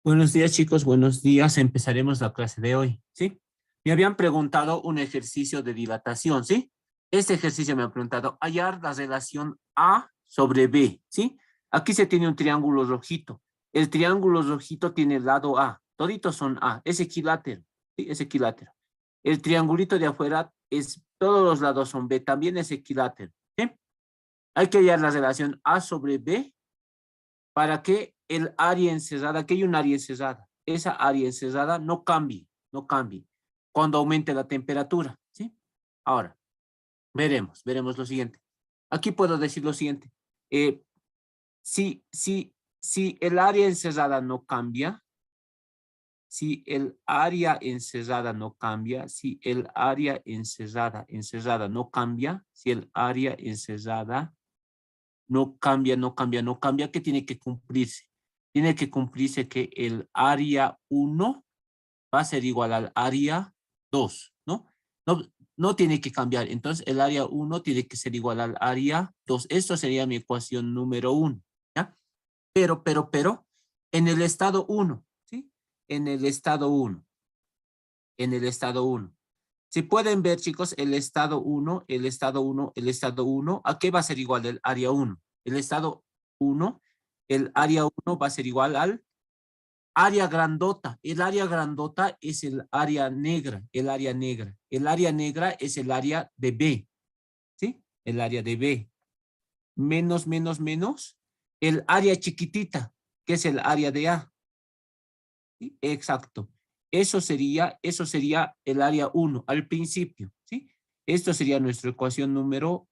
Buenos días, chicos, buenos días. Empezaremos la clase de hoy, ¿sí? Me habían preguntado un ejercicio de dilatación, ¿sí? Este ejercicio me han preguntado hallar la relación A sobre B, ¿sí? Aquí se tiene un triángulo rojito. El triángulo rojito tiene el lado A. Toditos son A. Es equilátero, ¿sí? Es equilátero. El triangulito de afuera todos los lados son B. También es equilátero, ¿sí? Hay que hallar la relación A sobre B para que el área encerrada, que hay un área encerrada, esa área encerrada no cambie, no cambie cuando aumente la temperatura, ¿sí? Ahora, veremos lo siguiente. Aquí puedo decir lo siguiente. Eh, si el área encerrada no cambia, si el área encerrada no cambia, si el área encerrada no cambia, si el área encerrada no cambia, ¿qué tiene que cumplirse? Tiene que cumplirse que el área 1 va a ser igual al área 2, ¿no? No, no tiene que cambiar. Entonces, el área 1 tiene que ser igual al área 2. Esto sería mi ecuación número 1, ¿ya? Pero, en el estado 1, ¿sí? En el estado 1. En el estado 1. Si pueden ver, chicos, el estado 1, el estado 1, ¿a qué va a ser igual el área 1? El estado 1, el área 1 va a ser igual al área grandota. El área grandota es el área negra, el área negra. El área negra es el área de B, ¿sí? El área de B. Menos, el área chiquitita, que es el área de A. ¿Sí? Exacto. Eso sería el área 1 al principio, ¿sí? Esto sería nuestra ecuación número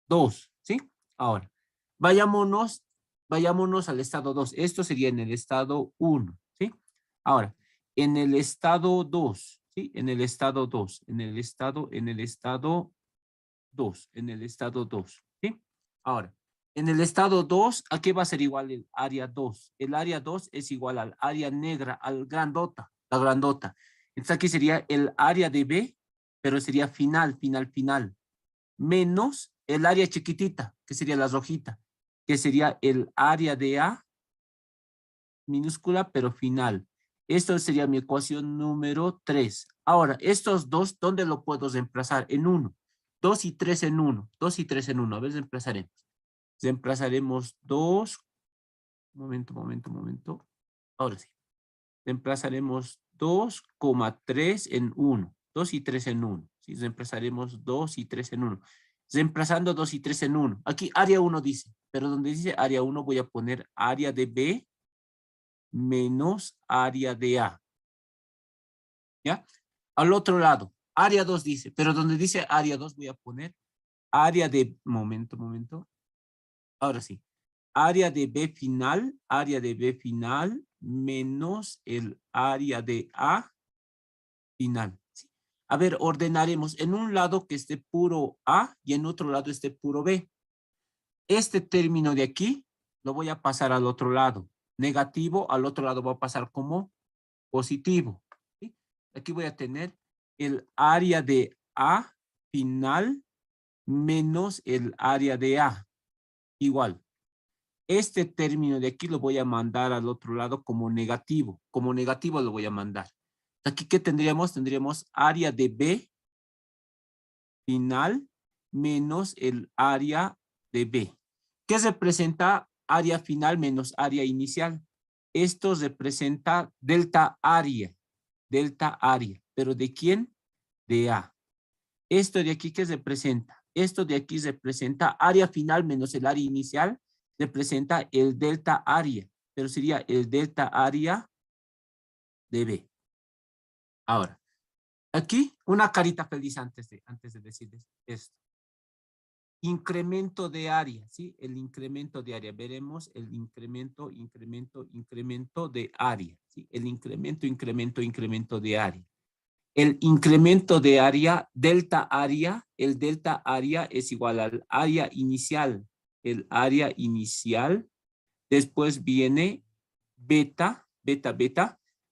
2, ¿sí? Ahora, vayámonos al estado 2. Esto sería en el estado 1, ¿sí? Ahora, en el estado 2, ¿sí? En el estado 2, en el estado 2, en el estado 2, ¿sí? Ahora, en el estado 2, ¿a qué va a ser igual el área 2? El área 2 es igual al área negra, al grandota, la grandota. Entonces aquí sería el área de B, pero sería final, menos el área chiquitita, que sería la rojita, que sería el área de A minúscula, pero final. Esto sería mi ecuación número 3. Ahora, estos dos, ¿dónde lo puedo reemplazar? En 1. 2 y 3 en 1. 2 y 3 en 1. A ver, reemplazaremos. Reemplazaremos 2. Momento. Ahora sí. Reemplazaremos 2,3 en 1. 2 y 3 en 1. ¿Sí? Reemplazaremos 2 y 3 en 1. Reemplazando 2 y 3 en 1. Aquí área 1 dice, pero donde dice área 1 voy a poner área de B menos área de A. ¿Ya? Al otro lado, área 2 dice, pero donde dice área 2 voy a poner área de, momento. Ahora sí. Área de B final menos el área de A final. ¿Sí? A ver, ordenaremos en un lado que esté puro A y en otro lado esté puro B. Este término de aquí lo voy a pasar al otro lado. Negativo, al otro lado va a pasar como positivo. ¿Sí? Aquí voy a tener el área de A final menos el área de A. Igual. Este término de aquí lo voy a mandar al otro lado como negativo. Como negativo lo voy a mandar. Aquí, ¿qué tendríamos? Tendríamos área de B final menos el área de B. ¿Qué representa área final menos área inicial? Esto representa delta área. Delta área. ¿Pero de quién? De A. Esto de aquí, ¿qué representa? Esto de aquí representa área final menos el área inicial. Representa el delta área. Pero sería el delta área de B. Ahora, aquí una carita feliz antes de decirles esto. Incremento de área, ¿sí? El incremento de área. Veremos el incremento de área, ¿sí? El incremento de área. El incremento de área, el delta área es igual al área inicial. El área inicial, después viene beta,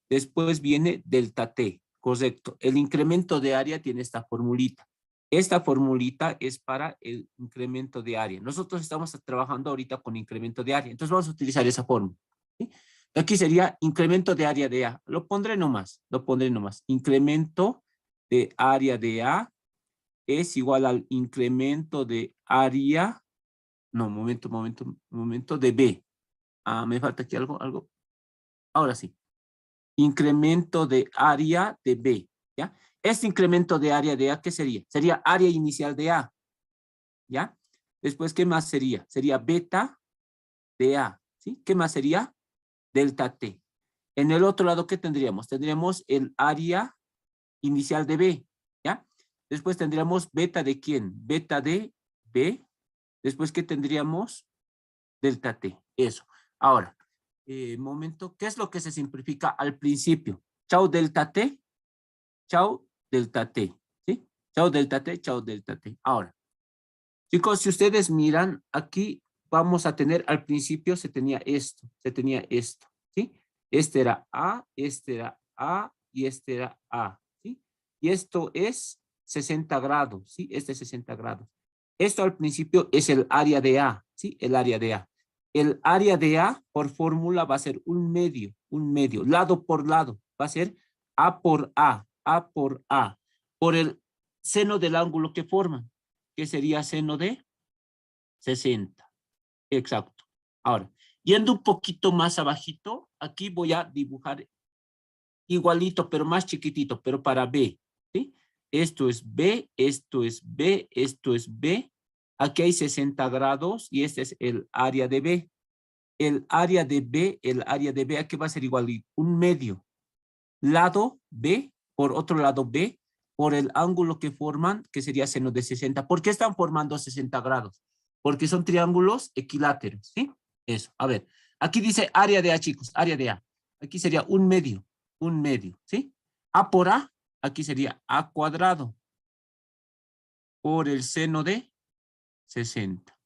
después viene delta T, correcto. El incremento de área tiene esta formulita. Esta formulita es para el incremento de área. Nosotros estamos trabajando ahorita con incremento de área, entonces vamos a utilizar esa fórmula. ¿Sí? Aquí sería incremento de área de A. Lo pondré nomás, lo pondré nomás. Incremento de área de A es igual al incremento de área, no, momento de B. Ah, me falta aquí algo. Ahora sí. Incremento de área de B, ¿ya? Este incremento de área de A, ¿qué sería? Sería área inicial de A, ¿ya? Después, ¿qué más sería? Sería beta de A, ¿sí? ¿Qué más sería? Delta T. En el otro lado, ¿qué tendríamos? Tendríamos el área inicial de B, ¿ya? Después tendríamos beta de ¿quién? Beta de B. Después, ¿qué tendríamos? Delta T, eso. Ahora, momento, ¿qué es lo que se simplifica al principio? Chau delta T, chau delta T, ¿sí? Chau delta T, chau delta T. Ahora, chicos, si ustedes miran, aquí vamos a tener, al principio se tenía esto, ¿sí? Este era A y este era A, ¿sí? Y esto es 60 grados, ¿sí? Este es 60 grados. Esto al principio es el área de A, ¿sí? El área de A. El área de A por fórmula va a ser un medio, lado por lado. Va a ser A por A, por el seno del ángulo que forman, que sería seno de 60. Exacto. Ahora, yendo un poquito más abajito, aquí voy a dibujar igualito, pero más chiquitito, pero para B, ¿sí? Esto es B, esto es B, esto es B. Aquí hay 60 grados y este es el área de B. El área de B, aquí va a ser igual, un medio. Lado B, por otro lado B, por el ángulo que forman, que sería seno de 60. ¿Por qué están formando 60 grados? Porque son triángulos equiláteros, ¿sí? Eso, a ver. Aquí dice área de A, chicos, área de A. Aquí sería un medio, ¿sí? A por A, aquí sería A cuadrado por el seno de 60.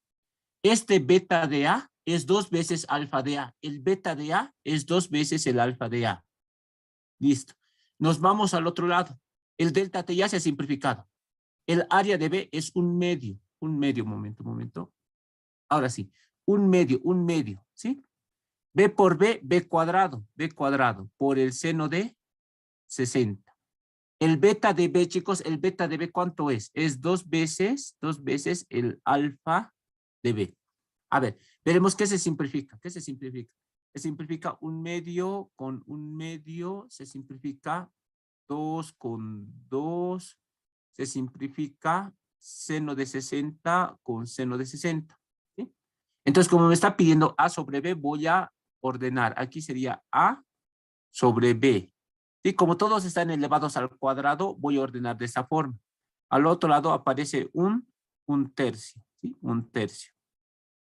Este beta de A es 2 veces alfa de A. El beta de A es 2 veces el alfa de A. Listo. Nos vamos al otro lado. El delta T ya se ha simplificado. El área de B es un medio, momento. Ahora sí, un medio, ¿sí? B por B, B cuadrado, por el seno de 60. El beta de B, chicos, el beta de B, ¿cuánto es? Es 2 veces el alfa de B. A ver, veremos qué se simplifica. Se simplifica un medio con un medio, se simplifica 2 con 2, se simplifica seno de 60 con seno de 60. ¿Sí? Entonces, como me está pidiendo A sobre B, voy a ordenar. Aquí sería A sobre B. ¿Sí? Como todos están elevados al cuadrado, voy a ordenar de esta forma. Al otro lado aparece un tercio. ¿Sí? Un tercio.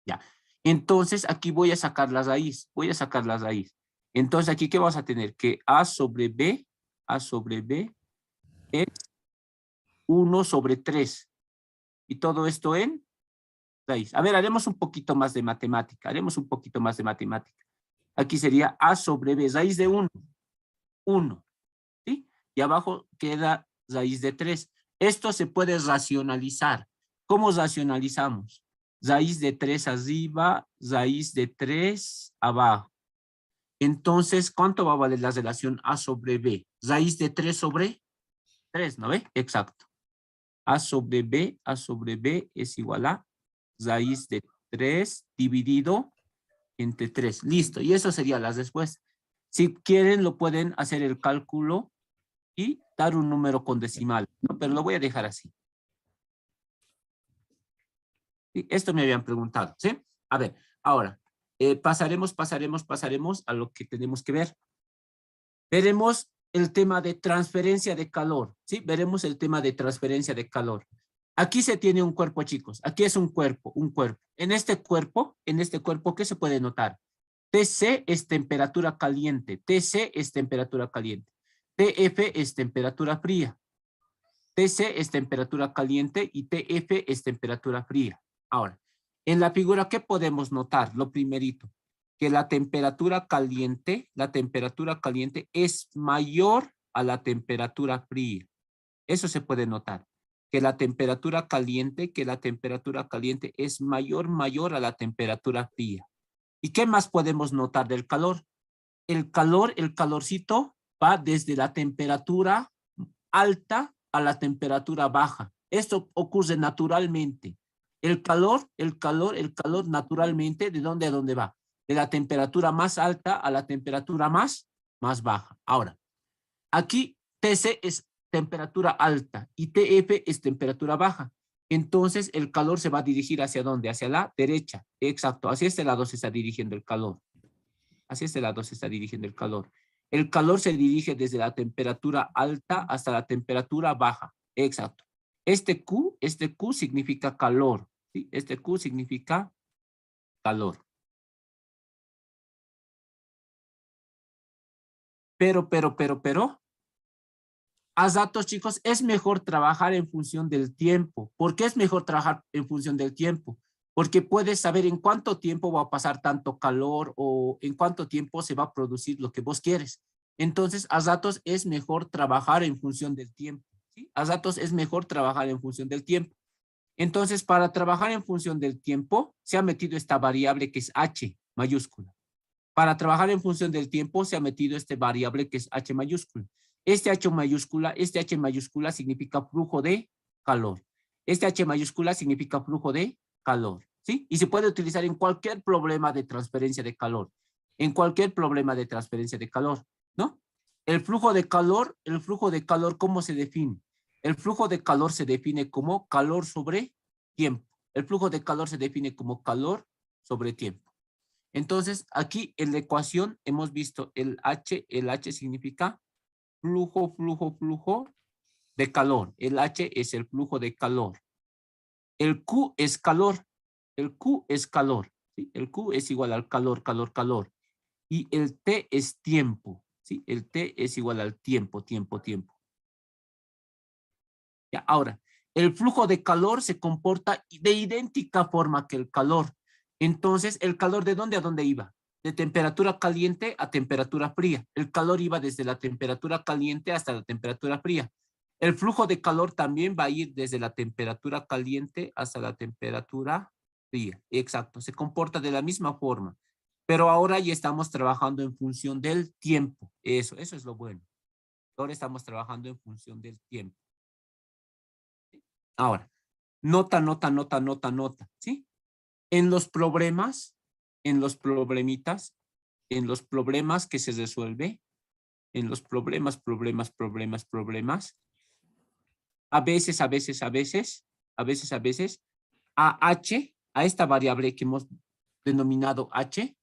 Ya. Entonces, aquí voy a sacar la raíz. Entonces, aquí, ¿qué vas a tener? Que A sobre B es 1 sobre 3. Y todo esto en raíz. A ver, haremos un poquito más de matemática. Aquí sería A sobre B, raíz de 1. 1. ¿Sí? Y abajo queda raíz de 3. Esto se puede racionalizar. ¿Cómo racionalizamos? Raíz de 3 arriba, raíz de 3 abajo. Entonces, ¿cuánto va a valer la relación A sobre B? Raíz de 3 sobre 3, ¿no ve? Exacto. A sobre B es igual a raíz de 3 dividido entre 3. Listo. Y eso sería las respuestas. Si quieren, lo pueden hacer el cálculo y dar un número con decimal, ¿no? Pero lo voy a dejar así. ¿Sí? Esto me habían preguntado, ¿sí? A ver, ahora, pasaremos a lo que tenemos que ver. Veremos el tema de transferencia de calor, ¿sí? Veremos el tema de transferencia de calor. Aquí se tiene un cuerpo, chicos. Aquí es un cuerpo. En este cuerpo, ¿qué se puede notar? TC es temperatura caliente. TC es temperatura caliente. TF es temperatura fría. TC es temperatura caliente y TF es temperatura fría. Ahora, en la figura, ¿qué podemos notar? Lo primerito, que la temperatura caliente es mayor a la temperatura fría. Eso se puede notar, que la temperatura caliente es mayor a la temperatura fría. ¿Y qué más podemos notar del calor? el calorcito va desde la temperatura alta a la temperatura baja. Esto ocurre naturalmente. El calor naturalmente, ¿de dónde a dónde va? De la temperatura más alta a la temperatura más baja. Ahora, aquí TC es temperatura alta y TF es temperatura baja. Entonces, el calor se va a dirigir ¿hacia dónde? Hacia la derecha. Exacto, hacia este lado se está dirigiendo el calor. Hacia este lado se está dirigiendo el calor. El calor se dirige desde la temperatura alta hasta la temperatura baja. Exacto. Este Q significa calor. ¿Sí? Este Q significa calor. Pero, a datos, chicos, es mejor trabajar en función del tiempo. ¿Por qué es mejor trabajar en función del tiempo? Porque puedes saber en cuánto tiempo va a pasar tanto calor o en cuánto tiempo se va a producir lo que vos quieres. Entonces, a datos es mejor trabajar en función del tiempo. ¿Sí? A datos es mejor trabajar en función del tiempo. Entonces, para trabajar en función del tiempo, se ha metido esta variable que es H mayúscula. Para trabajar en función del tiempo, se ha metido esta variable que es H mayúscula. Este H mayúscula significa flujo de calor. Este H mayúscula significa flujo de calor, ¿sí? Y se puede utilizar en cualquier problema de transferencia de calor. En cualquier problema de transferencia de calor, ¿no? El flujo de calor, ¿cómo se define? El flujo de calor se define como calor sobre tiempo. El flujo de calor se define como calor sobre tiempo. Entonces, aquí en la ecuación hemos visto el H significa flujo de calor. El H es el flujo de calor. El Q es calor. El Q es calor. ¿Sí? El Q es igual al calor. Y el T es tiempo. ¿Sí? El T es igual al tiempo. Ya, ahora, el flujo de calor se comporta de idéntica forma que el calor. Entonces, ¿el calor de dónde a dónde iba? De temperatura caliente a temperatura fría. El calor iba desde la temperatura caliente hasta la temperatura fría. El flujo de calor también va a ir desde la temperatura caliente hasta la temperatura fría. Exacto, se comporta de la misma forma. Pero ahora ya estamos trabajando en función del tiempo. Eso es lo bueno. Ahora estamos trabajando en función del tiempo. Ahora, nota, ¿sí? En los problemas, en los problemitas, en los problemas que se resuelve, en los problemas, a veces, a H, a esta variable que hemos denominado H,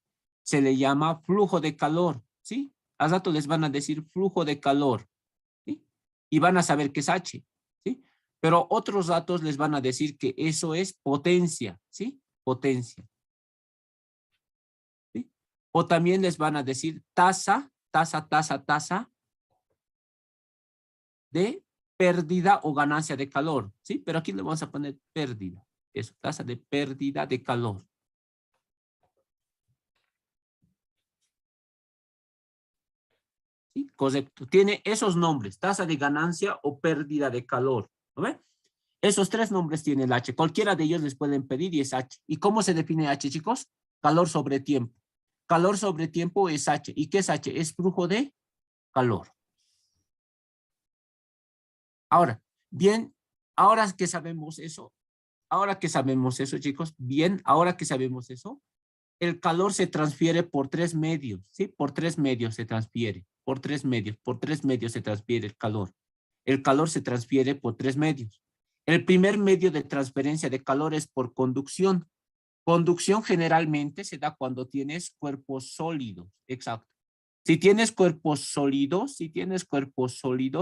se le llama flujo de calor, ¿sí? Al rato les van a decir flujo de calor, ¿sí? Y van a saber qué es H, ¿sí? Pero otros datos les van a decir que eso es potencia, ¿sí? Potencia. ¿Sí? O también les van a decir tasa de pérdida o ganancia de calor, ¿sí? Pero aquí le vamos a poner pérdida. Eso, tasa de pérdida de calor. ¿Sí? Correcto. Tiene esos nombres, tasa de ganancia o pérdida de calor. ¿No ve? Esos tres nombres tiene el H. Cualquiera de ellos les pueden pedir y es H. ¿Y cómo se define H, chicos? Calor sobre tiempo. Calor sobre tiempo es H. ¿Y qué es H? Es flujo de calor. Ahora, bien, ahora que sabemos eso, chicos, bien, ahora que sabemos eso, el calor se transfiere por tres medios, ¿sí? Por tres medios se transfiere, por tres medios se transfiere el calor. El calor se transfiere por tres medios. El primer medio de transferencia de calor es por conducción. Conducción generalmente se da cuando tienes cuerpos sólidos, exacto. Si tienes cuerpos sólidos,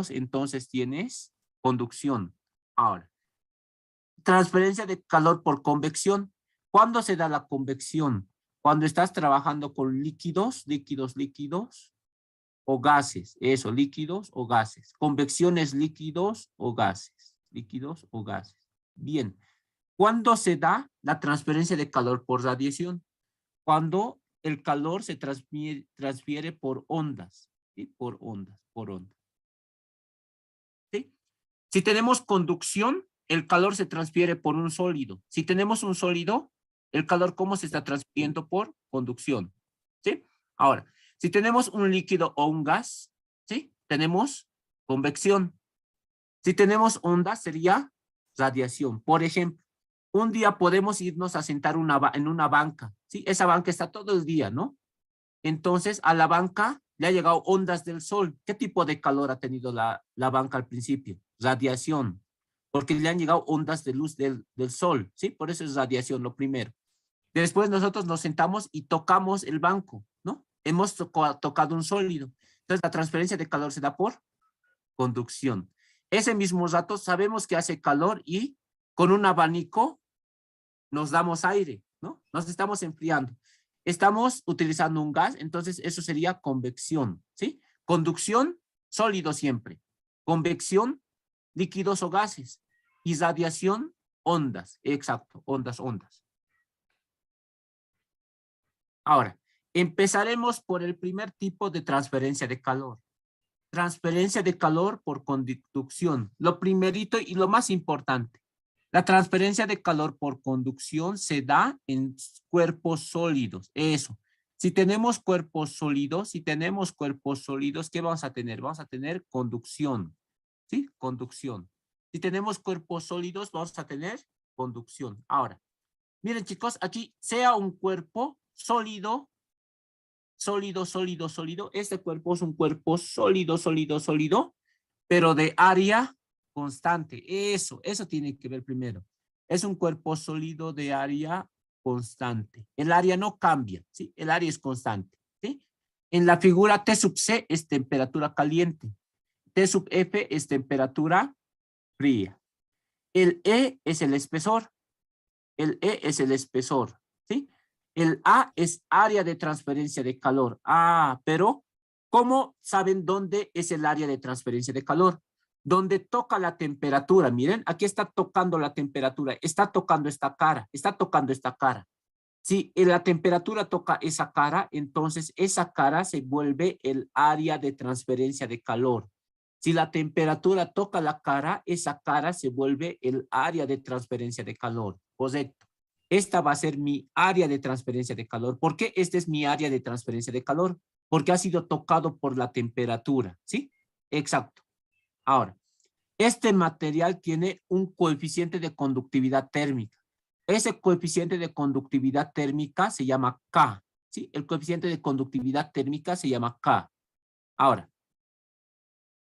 entonces tienes conducción. Ahora, transferencia de calor por convección. ¿Cuándo se da la convección? Cuando estás trabajando con líquidos o gases. Eso, líquidos o gases. Convección es líquidos o gases. Bien. ¿Cuándo se da la transferencia de calor por radiación? Cuando el calor se transfiere por ondas. ¿Sí? Por ondas. ¿Sí? Si tenemos conducción, el calor se transfiere por un sólido. Si tenemos un sólido, el calor, ¿cómo se está transfiriendo? Por conducción. ¿Sí? Ahora, Si tenemos un líquido o un gas, ¿sí? Tenemos convección. Si tenemos onda, sería radiación. Por ejemplo, un día podemos irnos a sentar en una banca, ¿sí? Esa banca está todo el día, ¿no? Entonces, a la banca le ha llegado ondas del sol. ¿Qué tipo de calor ha tenido la banca al principio? Radiación, porque le han llegado ondas de luz del sol, ¿sí? Por eso es radiación, lo primero. Después nosotros nos sentamos y tocamos el banco, ¿no? Hemos tocado un sólido. Entonces, la transferencia de calor se da por conducción. Ese mismo rato sabemos que hace calor y con un abanico nos damos aire, ¿no? Nos estamos enfriando. Estamos utilizando un gas, entonces eso sería convección, ¿sí? Conducción, sólido siempre. Convección, líquidos o gases. Y radiación, ondas. Exacto, ondas, ondas. Ahora, empezaremos por el primer tipo de transferencia de calor. Transferencia de calor por conducción. Lo primerito y lo más importante. La transferencia de calor por conducción se da en cuerpos sólidos. Eso. Si tenemos cuerpos sólidos, ¿qué vamos a tener? Vamos a tener conducción. ¿Sí? Conducción. Si tenemos cuerpos sólidos, vamos a tener conducción. Ahora, miren chicos, aquí sea un cuerpo sólido, sólido. Este cuerpo es un cuerpo sólido, pero de área constante. Eso tiene que ver primero. Es un cuerpo sólido de área constante. El área no cambia, ¿sí? El área es constante, ¿sí? En la figura T sub C es temperatura caliente. T sub F es temperatura fría. El E es el espesor. ¿Sí? El A es área de transferencia de calor. Pero ¿cómo saben dónde es el área de transferencia de calor? Donde toca la temperatura. Miren, aquí está tocando la temperatura. Está tocando esta cara. Si la temperatura toca esa cara, entonces esa cara se vuelve el área de transferencia de calor. Si la temperatura toca la cara, esa cara se vuelve el área de transferencia de calor. Correcto. Esta va a ser mi área de transferencia de calor. ¿Por qué esta es mi área de transferencia de calor? Porque ha sido tocado por la temperatura, ¿sí? Exacto. Ahora, este material tiene un coeficiente de conductividad térmica. Ese coeficiente de conductividad térmica se llama K, ¿sí? El coeficiente de conductividad térmica se llama K. Ahora,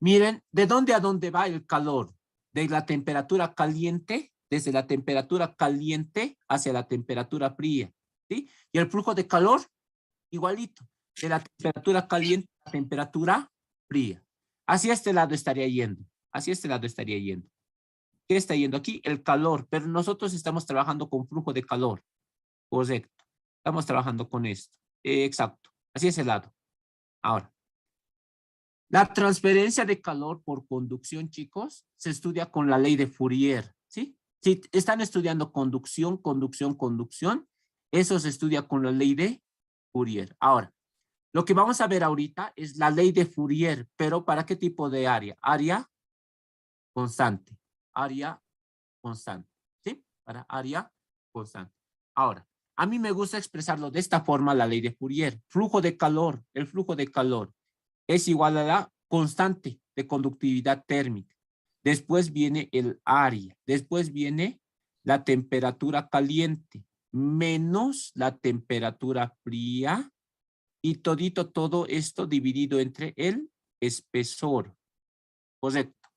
miren, ¿de dónde a dónde va el calor? De la temperatura caliente, desde la temperatura caliente hacia la temperatura fría, ¿sí? Y el flujo de calor, igualito, de la temperatura caliente a la temperatura fría. Hacia este lado estaría yendo, ¿Qué está yendo aquí? El calor, pero nosotros estamos trabajando con flujo de calor. Correcto. Estamos trabajando con esto. Exacto. Así es el lado. Ahora, la transferencia de calor por conducción, chicos, se estudia con la ley de Fourier, ¿sí? Si están estudiando conducción, eso se estudia con la ley de Fourier. Ahora, lo que vamos a ver ahorita es la ley de Fourier, pero ¿para qué tipo de área? Área constante. Área constante, ¿sí? Para área constante. Ahora, a mí me gusta expresarlo de esta forma, la ley de Fourier. Flujo de calor, el flujo de calor es igual a la constante de conductividad térmica. Después viene el área, después viene la temperatura caliente menos la temperatura fría y todo esto dividido entre el espesor. Correcto.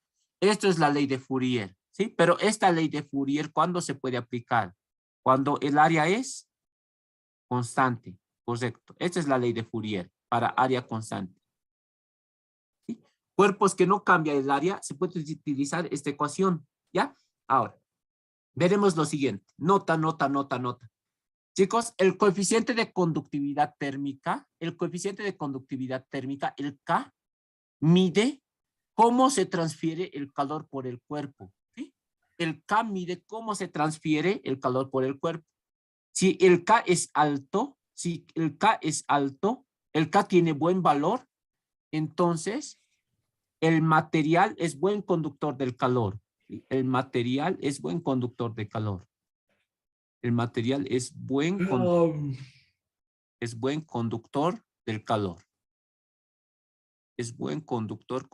Esto es la ley de Fourier, ¿sí? Pero esta ley de Fourier, ¿cuándo se puede aplicar? Cuando el área es constante, correcto. Esta es la ley de Fourier para área constante. ¿Sí? Cuerpos que no cambia el área, se puede utilizar esta ecuación, ¿ya? Ahora, veremos lo siguiente. Nota. Chicos, el coeficiente de conductividad térmica, el K, mide cómo se transfiere el calor por el cuerpo. ¿Sí? El K mide cómo se transfiere el calor por el cuerpo. Si el K es alto, el K tiene buen valor, entonces el material es buen conductor del calor. El material es buen conductor de calor. El material es buen conductor del calor. es buen conductor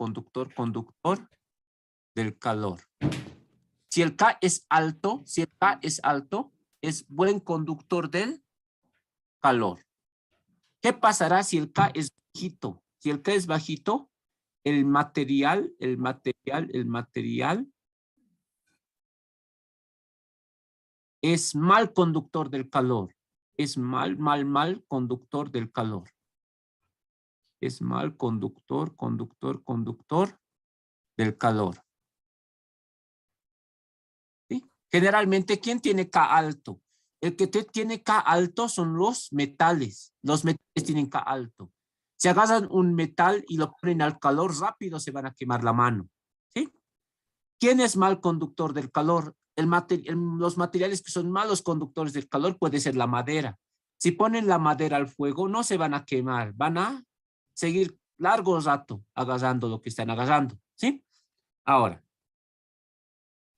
del calor. Si el K es alto, es buen conductor del calor. ¿Qué pasará si el K es bajito? Si el K es bajito, el material es mal conductor del calor. Es mal conductor del calor. Es mal conductor del calor. ¿Sí? Generalmente, ¿quién tiene K alto? El que tiene K alto son los metales. Los metales tienen K alto. Si agarran un metal y lo ponen al calor, rápido se van a quemar la mano. ¿Sí? ¿Quién es mal conductor del calor? Los materiales que son malos conductores del calor puede ser la madera. Si ponen la madera al fuego, no se van a quemar, van a seguir largo rato agarrando lo que están agarrando. ¿Sí? Ahora,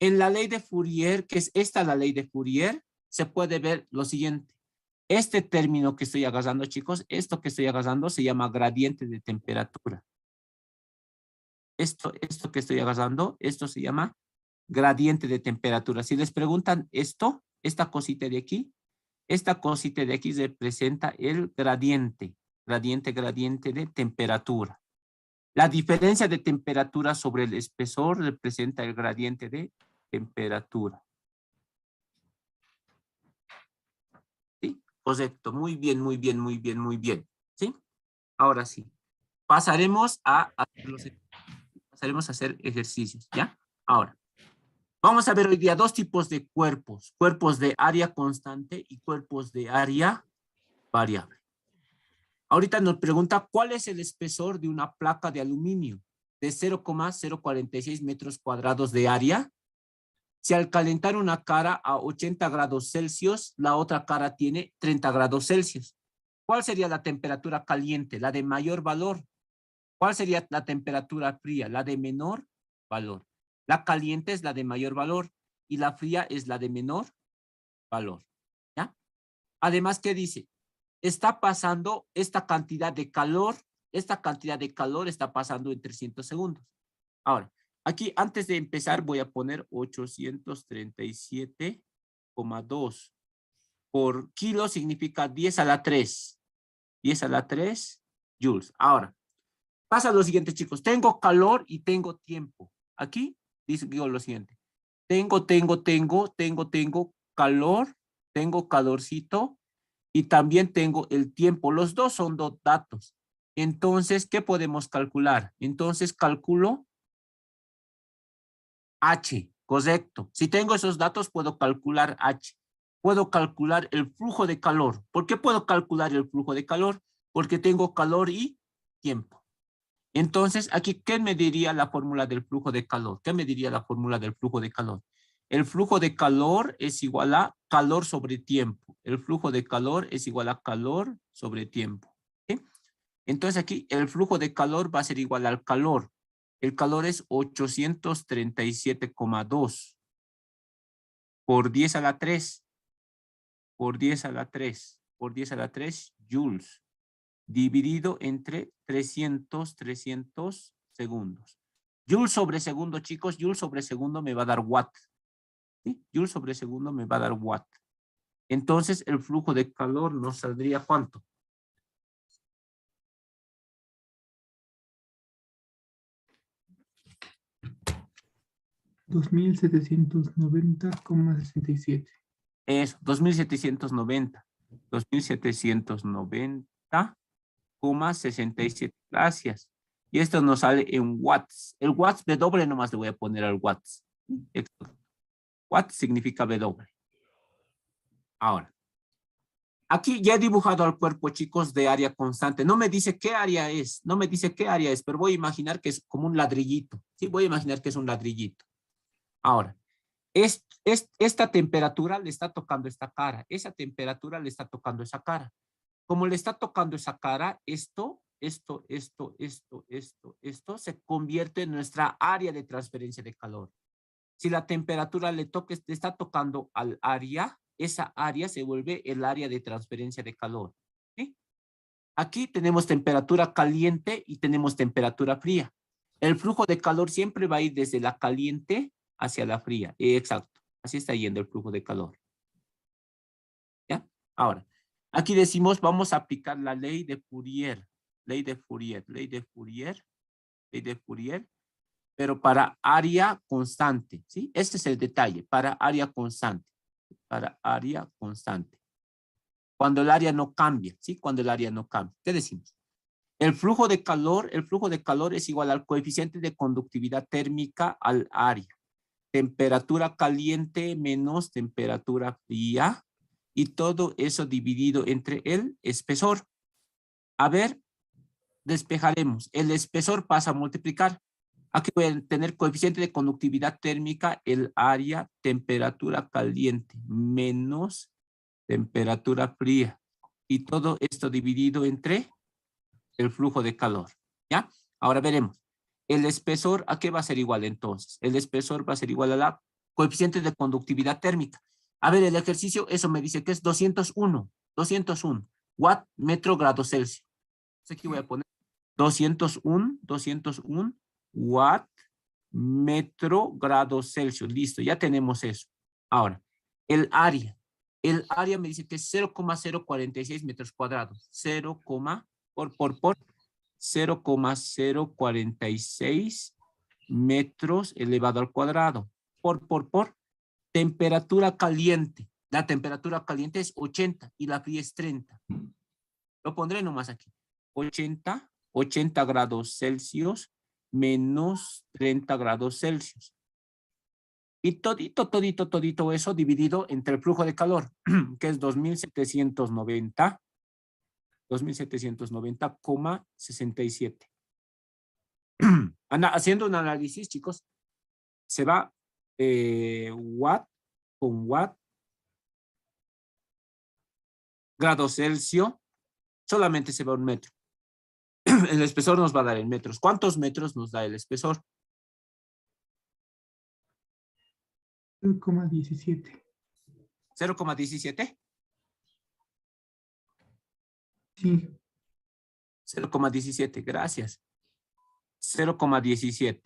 en la ley de Fourier, que es esta la ley de Fourier, se puede ver lo siguiente. Este término que estoy agarrando, chicos, esto que estoy agarrando se llama gradiente de temperatura. Esto que estoy agarrando, esto se llama gradiente de temperatura. Si les preguntan esto, esta cosita de aquí representa el gradiente de temperatura. La diferencia de temperatura sobre el espesor representa el gradiente de temperatura. ¿Sí? Correcto, muy bien. ¿Sí? Ahora sí, pasaremos a hacer ejercicios, ¿ya? Ahora, vamos a ver hoy día dos tipos de cuerpos. Cuerpos de área constante y cuerpos de área variable. Ahorita nos pregunta cuál es el espesor de una placa de aluminio de 0,046 metros cuadrados de área. Si al calentar una cara a 80 grados Celsius, la otra cara tiene 30 grados Celsius. ¿Cuál sería la temperatura caliente? La de mayor valor. ¿Cuál sería la temperatura fría? La de menor valor. La caliente es la de mayor valor y la fría es la de menor valor. ¿Ya? Además, ¿qué dice? Está pasando esta cantidad de calor está pasando en 300 segundos. Ahora, aquí antes de empezar voy a poner 837,2 por kilo significa 10 a la 3. 10 a la 3 joules. Ahora, pasa lo siguiente, chicos. Tengo calor y tengo tiempo. Aquí digo lo siguiente. Tengo calor, tengo calorcito y también tengo el tiempo. Los dos son dos datos. Entonces, ¿qué podemos calcular? Entonces, calculo H, correcto. Si tengo esos datos, puedo calcular H. Puedo calcular el flujo de calor. ¿Por qué puedo calcular el flujo de calor? Porque tengo calor y tiempo. Entonces, aquí, ¿qué me diría la fórmula del flujo de calor? ¿Qué me diría la fórmula del flujo de calor? El flujo de calor es igual a calor sobre tiempo. El flujo de calor es igual a calor sobre tiempo. ¿Sí? Entonces, aquí el flujo de calor va a ser igual al calor. El calor es 837,2 por 10 a la 3. Por 10 a la 3. Por 10 a la 3 joules. Dividido entre 300 segundos. Joule sobre segundo, chicos, Joule sobre segundo me va a dar watt. ¿Sí? Joule sobre segundo me va a dar watt. Entonces, el flujo de calor nos saldría ¿cuánto? $2,790,67. Eso, 2,790,67. Gracias. Y esto nos sale en watts. El watts W nomás le voy a poner al watts. Exacto. Watt significa W. Ahora, aquí ya he dibujado al cuerpo, chicos, de área constante. No me dice qué área es, pero voy a imaginar que es como un ladrillito. Sí, voy a imaginar que es un ladrillito. Ahora, esta temperatura le está tocando esta cara. Esa temperatura le está tocando esa cara. Como le está tocando esa cara, esto se convierte en nuestra área de transferencia de calor. Si la temperatura le está tocando al área, esa área se vuelve el área de transferencia de calor. ¿Sí? Aquí tenemos temperatura caliente y tenemos temperatura fría. El flujo de calor siempre va a ir desde la caliente hacia la fría. Exacto. Así está yendo el flujo de calor. ¿Ya? Ahora, aquí decimos, vamos a aplicar la ley de Fourier. Ley de Fourier, ley de Fourier, ley de Fourier, pero para área constante, ¿sí? Este es el detalle, para área constante, para área constante. Cuando el área no cambia, ¿sí? Cuando el área no cambia. ¿Qué decimos? El flujo de calor es igual al coeficiente de conductividad térmica al área. Temperatura caliente menos temperatura fría y todo eso dividido entre el espesor. A ver, despejaremos. El espesor pasa a multiplicar. Aquí voy a tener coeficiente de conductividad térmica, el área, temperatura caliente menos temperatura fría. Y todo esto dividido entre el flujo de calor. ¿Ya? Ahora veremos. El espesor, ¿a qué va a ser igual entonces? El espesor va a ser igual a la coeficiente de conductividad térmica. A ver, el ejercicio, eso me dice que es 201 watt metro grado Celsius. Entonces aquí voy a poner 201 watt metro grado Celsius. Listo, ya tenemos eso. Ahora, el área. El área me dice que es 0,046 metros cuadrados. 0,046 metros elevado al cuadrado. Por temperatura caliente. La temperatura caliente es 80 y la fría es 30. Lo pondré nomás aquí. 80 grados Celsius menos 30 grados Celsius. Y todito eso dividido entre el flujo de calor, que es 2790,67. Haciendo un análisis, chicos, se va watt con watt, grado Celsius, solamente se va un metro. El espesor nos va a dar en metros. ¿Cuántos metros nos da el espesor? 0,17. 0,17. Sí. 0,17, gracias. 0,17.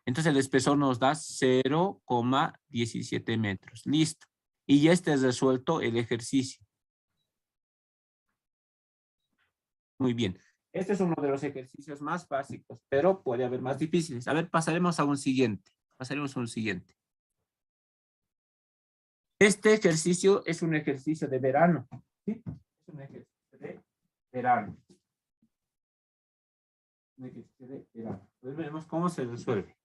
Entonces el espesor nos da 0,17 metros. Listo. Y ya está resuelto el ejercicio. Muy bien. Este es uno de los ejercicios más básicos, pero puede haber más difíciles. A ver, pasaremos a un siguiente. Este ejercicio es un ejercicio de verano. ¿Sí? Es un ejercicio de verano. Pues veremos cómo se resuelve.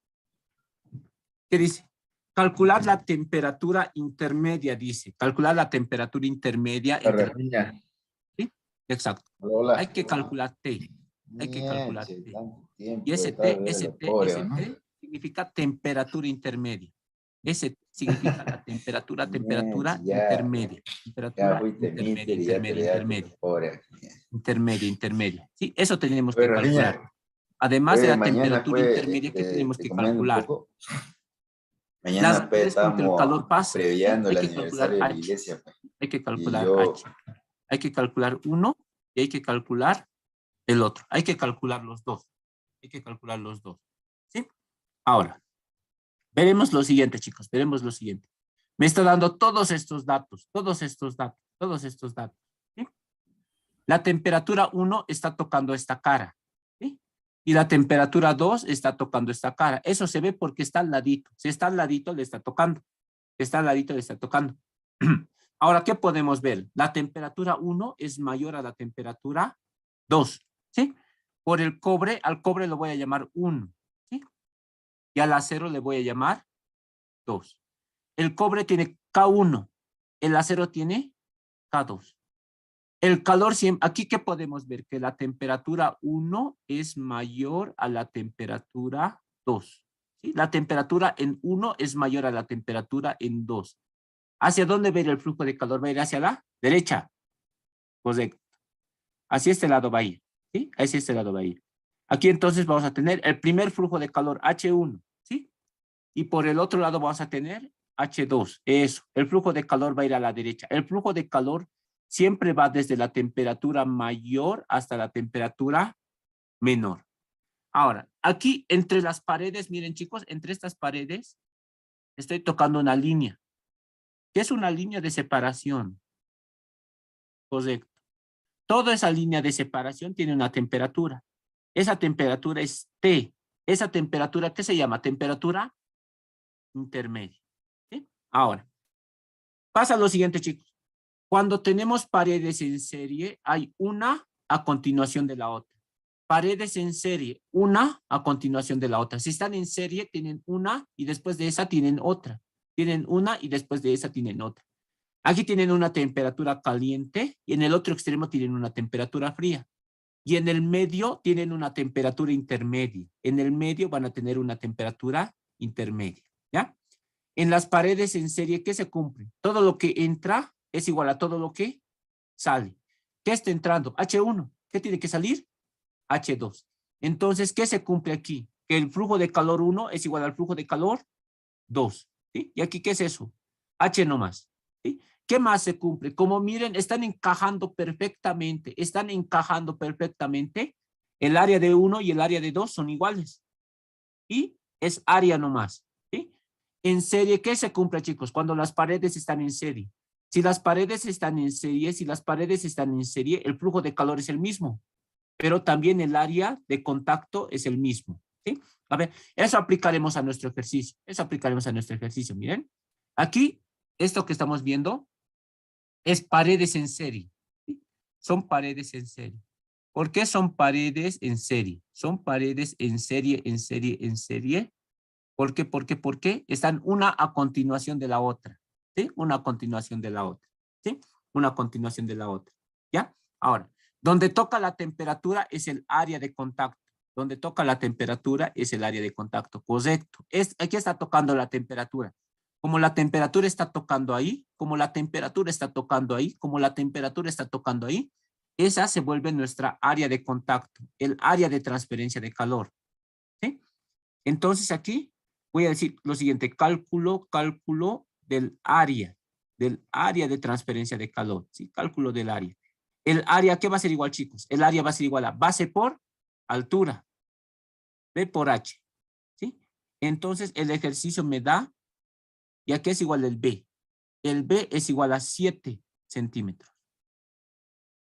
¿Qué dice? Calcular la temperatura intermedia, dice. Calcular la temperatura intermedia. ¿Sí? Exacto. Hola. Hay que calcular T. Hay que calcular T. Y ese T significa temperatura intermedia. Ese significa la temperatura intermedia. Intermedia. Sí, eso tenemos que calcular. Además de la temperatura intermedia que tenemos que calcular. Mañana Las veces con que el calor pasa, previendo hay el que calcular aniversario de la H. iglesia. Hay que calcular yo... H. Hay que calcular uno y hay que calcular el otro. Hay que calcular los dos. ¿Sí? Ahora, veremos lo siguiente, chicos. Veremos lo siguiente. Me está dando todos estos datos. ¿Sí? La temperatura 1 está tocando esta cara. ¿Sí? Y la temperatura 2 está tocando esta cara. Eso se ve porque está al ladito. Si está al ladito, le está tocando. Ahora, ¿qué podemos ver? La temperatura 1 es mayor a la temperatura 2. ¿Sí? Por el cobre, al cobre lo voy a llamar 1. ¿Sí? Y al acero le voy a llamar 2. El cobre tiene K1. El acero tiene K2. El calor, aquí ¿qué podemos ver? Que la temperatura 1 es mayor a la temperatura 2. ¿Sí? La temperatura en 1 es mayor a la temperatura en 2. ¿Hacia dónde va a ir el flujo de calor? Va a ir hacia la derecha. Correcto. Hacia este lado va a ir. ¿Sí? Hacia este lado va a ir. Aquí entonces vamos a tener el primer flujo de calor, H1. ¿Sí? Y por el otro lado vamos a tener H2. Eso. El flujo de calor va a ir a la derecha. El flujo de calor siempre va desde la temperatura mayor hasta la temperatura menor. Ahora, aquí entre las paredes, miren chicos, entre estas paredes estoy tocando una línea. ¿Qué es una línea de separación? Correcto. Toda esa línea de separación tiene una temperatura. Esa temperatura es T. Esa temperatura, ¿qué se llama? Temperatura intermedia. ¿Sí? Ahora, pasa lo siguiente, chicos. Cuando tenemos paredes en serie, hay una a continuación de la otra. Paredes en serie, una a continuación de la otra. Si están en serie, tienen una y después de esa tienen otra. Tienen una y después de esa tienen otra. Aquí tienen una temperatura caliente y en el otro extremo tienen una temperatura fría. Y en el medio tienen una temperatura intermedia. En el medio van a tener una temperatura intermedia. ¿Ya? En las paredes en serie, ¿qué se cumple? Todo lo que entra es igual a todo lo que sale. ¿Qué está entrando? H1. ¿Qué tiene que salir? H2. Entonces, ¿qué se cumple aquí? Que el flujo de calor 1 es igual al flujo de calor 2. ¿Sí? ¿Y aquí qué es eso? H nomás. ¿Sí? ¿Qué más se cumple? Como miren, están encajando perfectamente. Están encajando perfectamente. El área de 1 y el área de 2 son iguales. Y es área nomás. ¿Sí? En serie, ¿qué se cumple, chicos? Cuando las paredes están en serie. Si las paredes están en serie, el flujo de calor es el mismo. Pero también el área de contacto es el mismo. ¿Sí? A ver, eso aplicaremos a nuestro ejercicio. Miren. Aquí, esto que estamos viendo es paredes en serie. ¿Sí? Son paredes en serie. ¿Por qué son paredes en serie? Son paredes en serie. ¿Por qué? Porque están una a continuación de la otra. ¿Sí? Una a continuación de la otra. ¿Sí? Una a continuación de la otra. ¿Ya? Ahora, donde toca la temperatura es el área de contacto. Donde toca la temperatura es el área de contacto. Correcto. Aquí está tocando la temperatura. Como la temperatura está tocando ahí, esa se vuelve nuestra área de contacto, el área de transferencia de calor. ¿Sí? Entonces aquí voy a decir lo siguiente, cálculo del área de transferencia de calor. ¿Sí? Cálculo del área. El área, ¿qué va a ser igual, chicos? El área va a ser igual a base por altura, B por H. ¿Sí? Entonces el ejercicio me da, ¿y a qué es igual el B? El B es igual a 7 centímetros.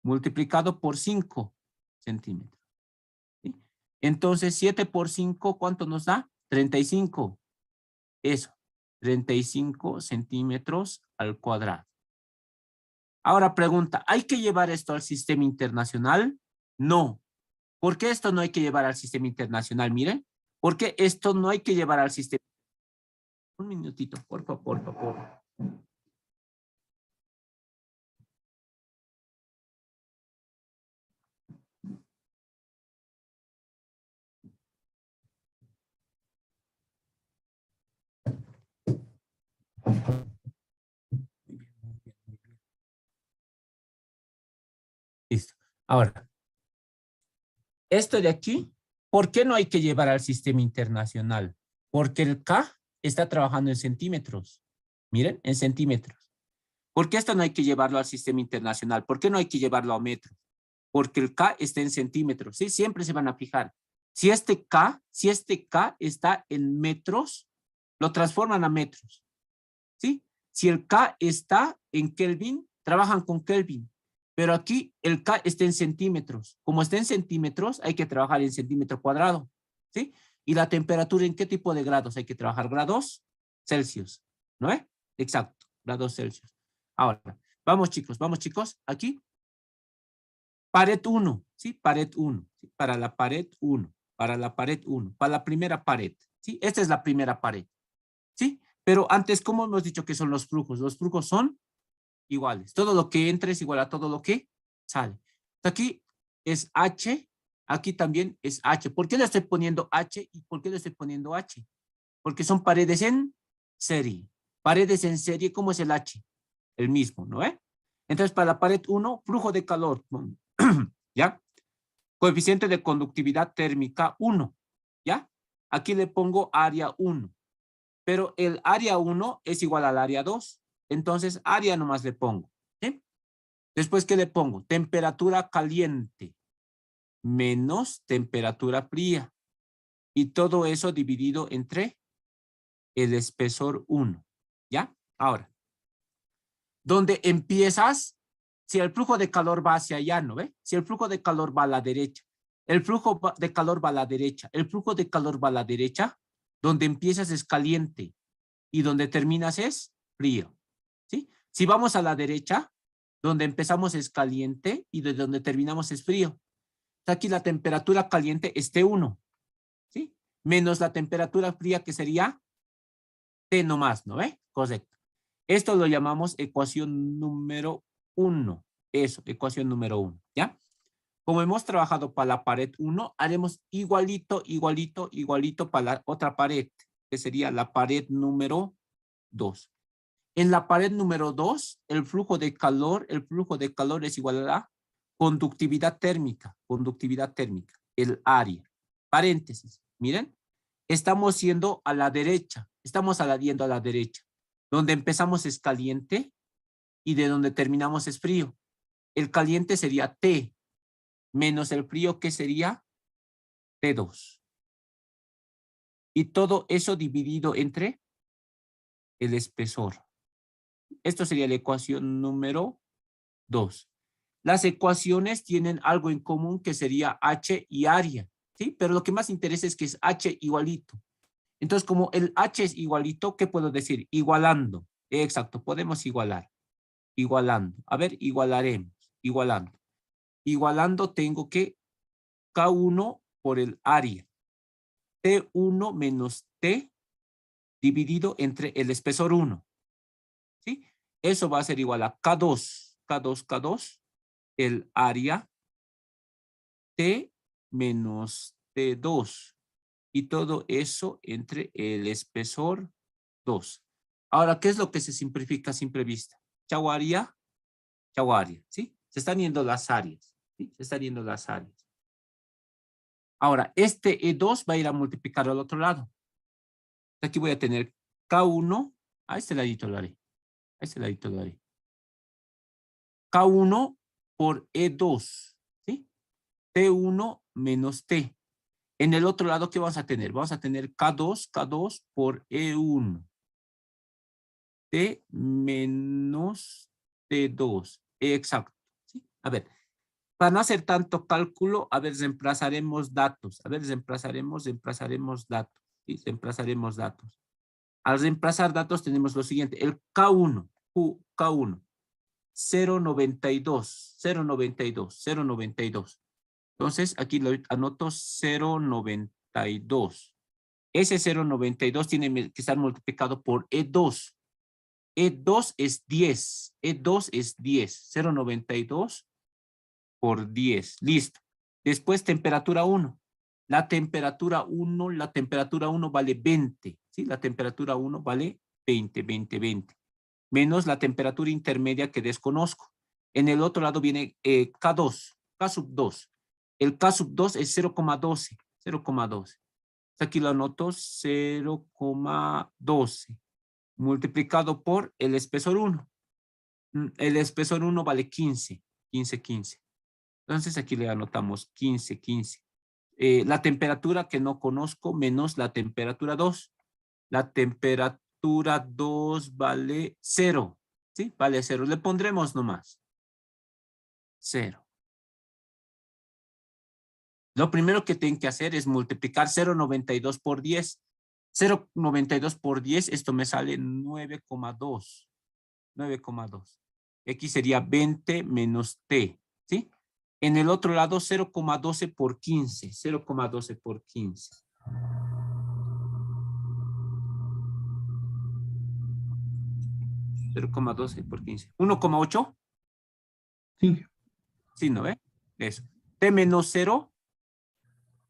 Multiplicado por 5 centímetros. ¿Sí? Entonces 7 por 5, ¿cuánto nos da? 35. Eso, 35 centímetros al cuadrado. Ahora pregunta, ¿hay que llevar esto al sistema internacional? No. ¿Por qué esto no hay que llevar al sistema internacional? Miren, ¿por qué esto no hay que llevar al sistema? Un minutito, por favor. Muy bien. Listo. Ahora, esto de aquí, ¿por qué no hay que llevar al sistema internacional? Porque el K está trabajando en centímetros. Miren, en centímetros. ¿Por qué esto no hay que llevarlo al sistema internacional? ¿Por qué no hay que llevarlo a metros? Porque el K está en centímetros. ¿Sí? Siempre se van a fijar. Si este K está en metros, lo transforman a metros. ¿Sí? Si el K está en Kelvin, trabajan con Kelvin. Pero aquí el K está en centímetros. Como está en centímetros, hay que trabajar en centímetro cuadrado. ¿Sí? Y la temperatura, ¿en qué tipo de grados? Hay que trabajar grados Celsius. ¿No es? Exacto, grados Celsius. Ahora, vamos chicos. Aquí. Pared 1, ¿sí? Pared 1. ¿Sí? Para la pared 1. Para la primera pared. ¿Sí? Esta es la primera pared. ¿Sí? Pero antes, ¿cómo hemos dicho que son los flujos? Los flujos son iguales. Todo lo que entra es igual a todo lo que sale. Aquí es H, aquí también es H. ¿Por qué le estoy poniendo H y por qué le estoy poniendo H? Porque son paredes en serie. Paredes en serie, ¿cómo es el H? El mismo, ¿no? Entonces, para la pared 1, flujo de calor, ¿ya? Coeficiente de conductividad térmica 1, ¿ya? Aquí le pongo área 1. Pero el área 1 es igual al área 2. Entonces, área nomás le pongo. ¿Sí? Después, ¿qué le pongo? Temperatura caliente menos temperatura fría. Y todo eso dividido entre el espesor 1. ¿Ya? Ahora, donde empiezas, si el flujo de calor va hacia allá, ¿no ve? Si el flujo de calor va a la derecha, el flujo de calor va a la derecha, el flujo de calor va a la derecha, donde empiezas es caliente y donde terminas es frío. ¿Sí? Si vamos a la derecha, donde empezamos es caliente y de donde terminamos es frío. Aquí la temperatura caliente es T1, ¿sí? Menos la temperatura fría que sería T nomás, ¿no ve? Correcto. Esto lo llamamos ecuación número 1. Eso, ecuación número 1, ¿ya? Como hemos trabajado para la pared 1, haremos igualito, igualito, igualito para la otra pared, que sería la pared número 2. En la pared número 2, el flujo de calor es igual a la conductividad térmica, el área. Paréntesis, miren, estamos yendo a la derecha, yendo a la derecha. Donde empezamos es caliente y de donde terminamos es frío. El caliente sería T, menos el frío que sería T2. Y todo eso dividido entre el espesor. Esto sería la ecuación número 2. Las ecuaciones tienen algo en común que sería H y área, ¿sí? Pero lo que más interesa es que es H igualito. Entonces, como el H es igualito, ¿qué puedo decir? Igualando. Exacto, podemos igualar. Igualando. A ver, igualaremos. Igualando. Igualando tengo que K1 por el área. T1 menos T dividido entre el espesor 1. ¿Sí? Eso va a ser igual a K2. K2. El área T menos T2. Y todo eso entre el espesor 2. Ahora, ¿qué es lo que se simplifica a simple vista? Chau área, ¿sí? Se están yendo las áreas, ¿sí? Se están yendo las áreas. Ahora, este E2 va a ir a multiplicar al otro lado. Aquí voy a tener K1, a este ladito lo haré. A este ladito lo haré. K1 por E2, ¿sí? T1 menos T. En el otro lado, ¿qué vamos a tener? Vamos a tener K2 por E1. T menos T2. Exacto. ¿Sí? A ver, para no hacer tanto cálculo, a ver, reemplazaremos datos. A ver, reemplazaremos datos. ¿Sí? Reemplazaremos datos. Al reemplazar datos tenemos lo siguiente. El K1, K1. 0.92. Entonces, aquí lo anoto 0.92. Ese 0.92 tiene que estar multiplicado por E2. E2 es 10. E2 es 10. 0.92 por 10. Listo. Después, temperatura 1. La temperatura 1 vale 20. ¿Sí? La temperatura 1 vale 20. Menos la temperatura intermedia que desconozco. En el otro lado viene K2. K sub 2. El K sub 2 es 0.12. 0.12. Aquí lo anoto 0.12. Multiplicado por el espesor 1. El espesor 1 vale 15. Entonces aquí le anotamos 15. La temperatura que no conozco menos la temperatura 2. La temperatura 2 vale 0. ¿Sí? Vale 0. Le pondremos nomás 0. Lo primero que tienen que hacer es multiplicar 0.92 por 10. 0.92 por 10, esto me sale 9.2. 9.2. Aquí sería 20 menos T, ¿sí? En el otro lado, 0.12 por 15. 0.12 por 15. $0.12 por 15. 1.8. Sí. Sí, ¿no ve? Eso. T menos 0.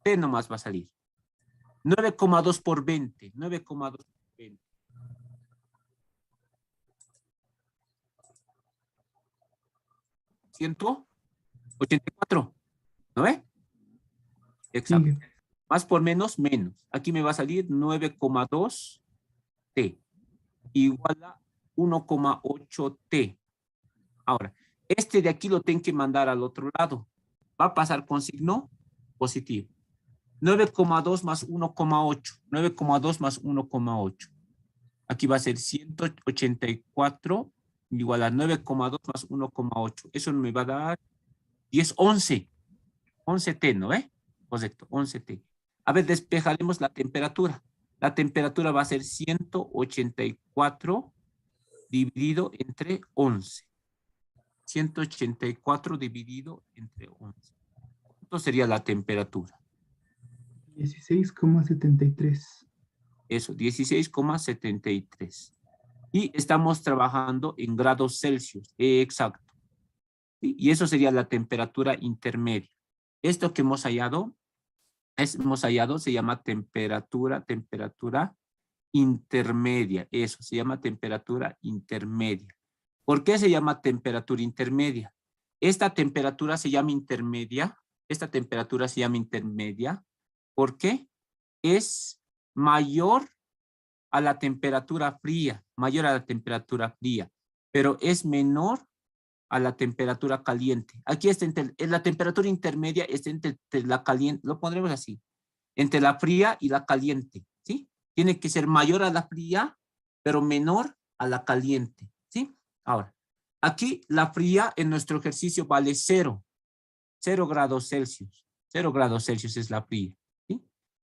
T nomás va a salir. 9.2 por 20. 9.2 por 20. 184. ¿No ve? Exacto. Sí. Más por menos, menos. Aquí me va a salir 9.2 T igual a 1.8 T. Ahora, Este de aquí lo tengo que mandar al otro lado. Va a pasar con signo positivo. 9,2 más 1,8. 9,2 más 1,8. Aquí va a ser 184 igual a 9,2 más 1,8. Eso me va a dar 10, 11. 11T, ¿no ve? Correcto, 11T. A ver, despejaremos la temperatura. La temperatura va a ser 184 dividido entre 11. 184 dividido entre 11. ¿Cuánto sería la temperatura? 16,73. Eso, 16,73. Y estamos trabajando en grados Celsius. Exacto. ¿Sí? Y eso sería la temperatura intermedia. Esto que hemos hallado se llama temperatura intermedia. Eso, se llama temperatura intermedia. ¿Por qué se llama temperatura intermedia? Esta temperatura se llama intermedia. Esta temperatura se llama intermedia porque es mayor a la temperatura fría, pero es menor a la temperatura caliente. Aquí está en la temperatura intermedia, está entre la caliente, lo pondremos así, entre la fría y la caliente, ¿sí? Tiene que ser mayor a la fría, pero menor a la caliente, ¿sí? Ahora, aquí la fría en nuestro ejercicio vale 0 grados Celsius. 0 grados Celsius es la fría, ¿sí?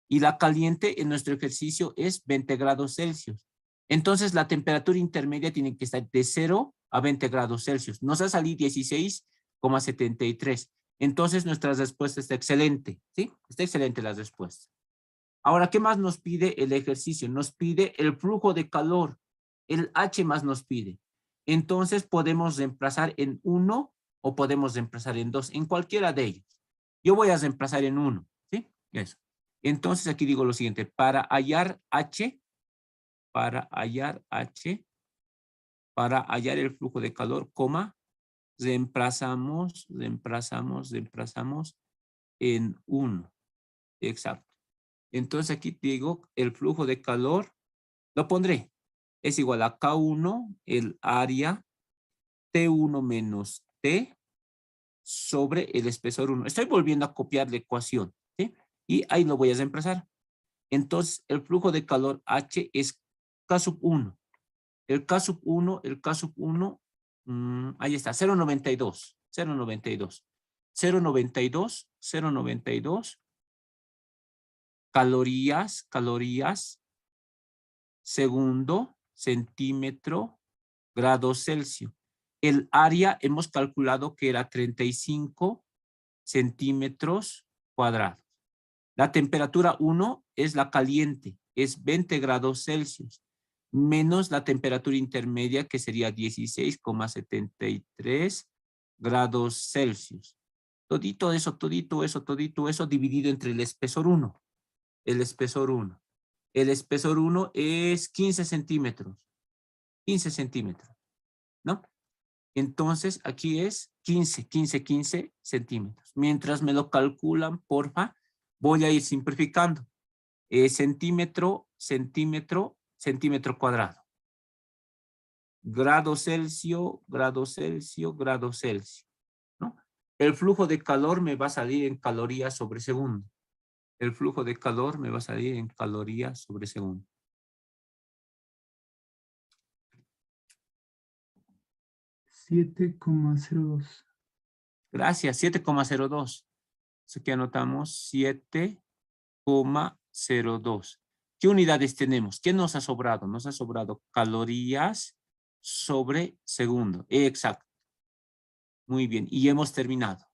Y la caliente en nuestro ejercicio es 20 grados Celsius. Entonces, la temperatura intermedia tiene que estar de 0 a 20 grados Celsius. Nos ha salido 16,73. Entonces, nuestra respuesta está excelente, ¿sí? Está excelente la respuesta. Ahora, ¿qué más nos pide el ejercicio? Nos pide el flujo de calor. El H más nos pide. Entonces, podemos reemplazar en 1 o podemos reemplazar en 2, en cualquiera de ellos. Yo voy a reemplazar en 1, ¿sí? Eso. Entonces, aquí digo lo siguiente. Para hallar el flujo de calor, coma, reemplazamos en 1. Exacto. Entonces aquí digo el flujo de calor, lo pondré. Es igual a K1, el área T1 menos T sobre el espesor 1. Estoy volviendo a copiar la ecuación, ¿sí? Y ahí lo voy a reemplazar. Entonces el flujo de calor H es K sub 1. El K sub 1, ahí está, 0,92. 0,92 calorías, segundo, centímetro, grado Celsius. El área hemos calculado que era 35 centímetros cuadrados. La temperatura 1 es la caliente, es 20 grados Celsius, menos la temperatura intermedia que sería 16,73 grados Celsius. Todito eso dividido entre el espesor 1. El espesor 1. El espesor 1 es 15 centímetros. 15 centímetros, ¿no? Entonces, aquí es 15 centímetros. Mientras me lo calculan, porfa, voy a ir simplificando. Centímetro cuadrado. Grado Celsius, ¿no? El flujo de calor me va a salir en calorías sobre segundo. 7,02. Gracias, 7,02. Así que anotamos 7,02. ¿Qué unidades tenemos? ¿Qué nos ha sobrado? Nos ha sobrado calorías sobre segundo. Exacto. Muy bien. Y hemos terminado.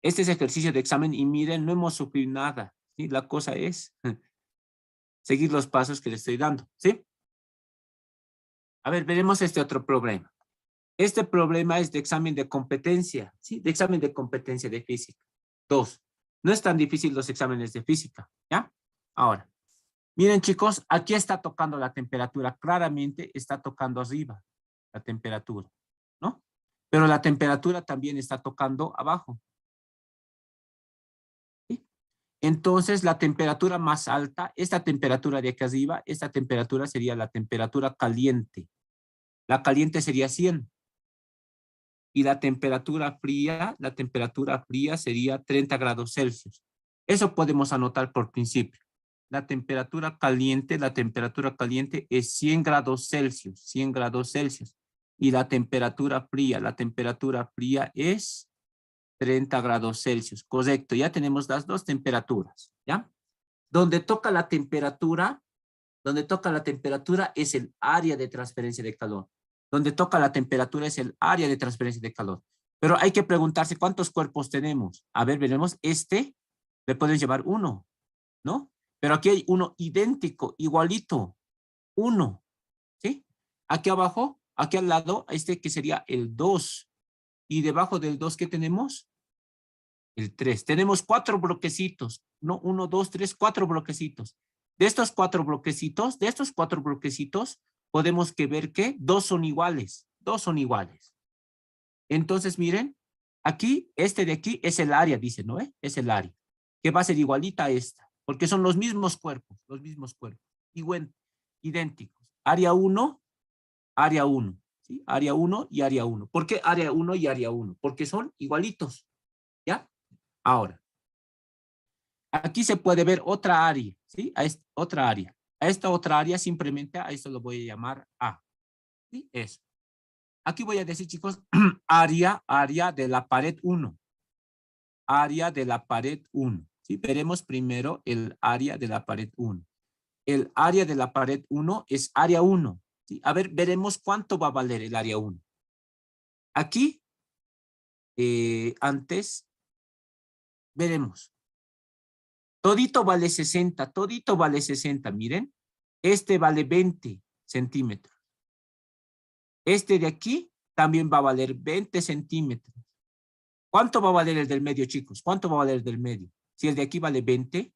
Este es ejercicio de examen y miren, no hemos sufrido nada. ¿Sí? La cosa es seguir los pasos que le estoy dando. ¿Sí? A ver, veremos este otro problema. Este problema es de examen de competencia. ¿Sí? De examen de competencia de física. 2. No es tan difícil los exámenes de física. ¿Ya? Ahora. Miren, chicos, aquí está tocando la temperatura. Claramente está tocando arriba la temperatura, ¿no? Pero la temperatura también está tocando abajo. ¿Sí? Entonces, la temperatura más alta, esta temperatura de aquí arriba, esta temperatura sería la temperatura caliente. La caliente sería 100. Y la temperatura fría sería 30 grados Celsius. Eso podemos anotar por principio. La temperatura caliente es 100 grados Celsius, 100 grados Celsius. Y la temperatura fría es 30 grados Celsius. Correcto, ya tenemos las dos temperaturas, ¿ya? Donde toca la temperatura es el área de transferencia de calor. Donde toca la temperatura es el área de transferencia de calor. Pero hay que preguntarse cuántos cuerpos tenemos. A ver, veremos, le pueden llamar 1, ¿no? Pero aquí hay uno idéntico, igualito, 1, ¿sí? Aquí abajo, aquí al lado, que sería el 2. Y debajo del 2, ¿qué tenemos? El 3. Tenemos 4 bloquecitos, ¿no? 1, 2, 3, 4 bloquecitos. De estos 4 bloquecitos, podemos ver que 2 son iguales. 2 son iguales. Entonces, miren, aquí, de aquí es el área, dice, ¿no? Es el área, que va a ser igualita a esta, porque son los mismos cuerpos, idénticos. Área 1, ¿sí? Área 1 y área 1. ¿Por qué área 1 y área 1? Porque son igualitos, ¿ya? Ahora, aquí se puede ver otra área, ¿sí? Otra área. A esta otra área simplemente a esto lo voy a llamar A. ¿Sí? Eso. Aquí voy a decir, chicos, área de la pared 1. Área de la pared 1. ¿Sí? Veremos primero el área de la pared 1. El área de la pared 1 es área 1. ¿Sí? A ver, veremos cuánto va a valer el área 1. Aquí, antes, veremos. Todito vale 60, miren. Este vale 20 centímetros. Este de aquí también va a valer 20 centímetros. ¿Cuánto va a valer el del medio, chicos? ¿Cuánto va a valer el del medio? Si el de aquí vale 20.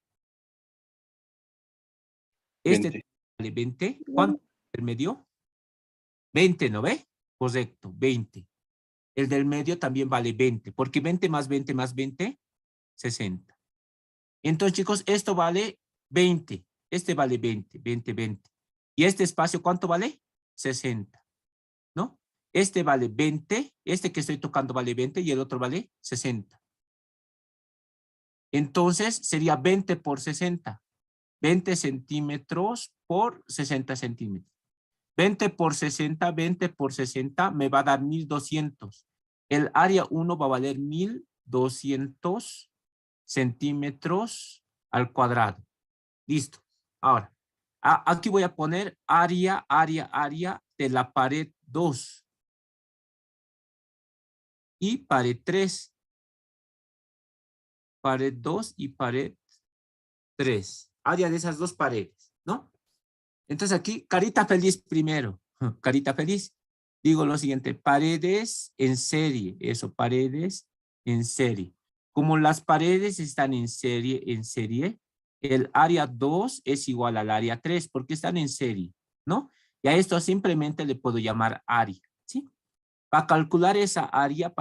Este 20. vale 20. ¿Cuánto el medio? 20, ¿no ve? Correcto, 20. El del medio también vale 20, porque 20 más 20 más 20, 60. Entonces, chicos, esto vale 20. Este vale 20, 20, 20. ¿Y este espacio cuánto vale? 60, ¿no? Este vale 20, este que estoy tocando vale 20 y el otro vale 60. Entonces, sería 20 por 60. 20 centímetros por 60 centímetros. 20 por 60 me va a dar 1200. El área 1 va a valer 1200 centímetros al cuadrado. Listo. Ahora, aquí voy a poner área de la pared 2 y pared 3. Pared 2 y pared 3. Área de esas dos paredes, ¿no? Entonces aquí, carita feliz primero. Carita feliz. Digo lo siguiente, paredes en serie. Eso, paredes en serie. Como las paredes están en serie, el área 2 es igual al área 3 porque están en serie, ¿no? Y a esto simplemente le puedo llamar área, ¿sí? Para calcular esa área,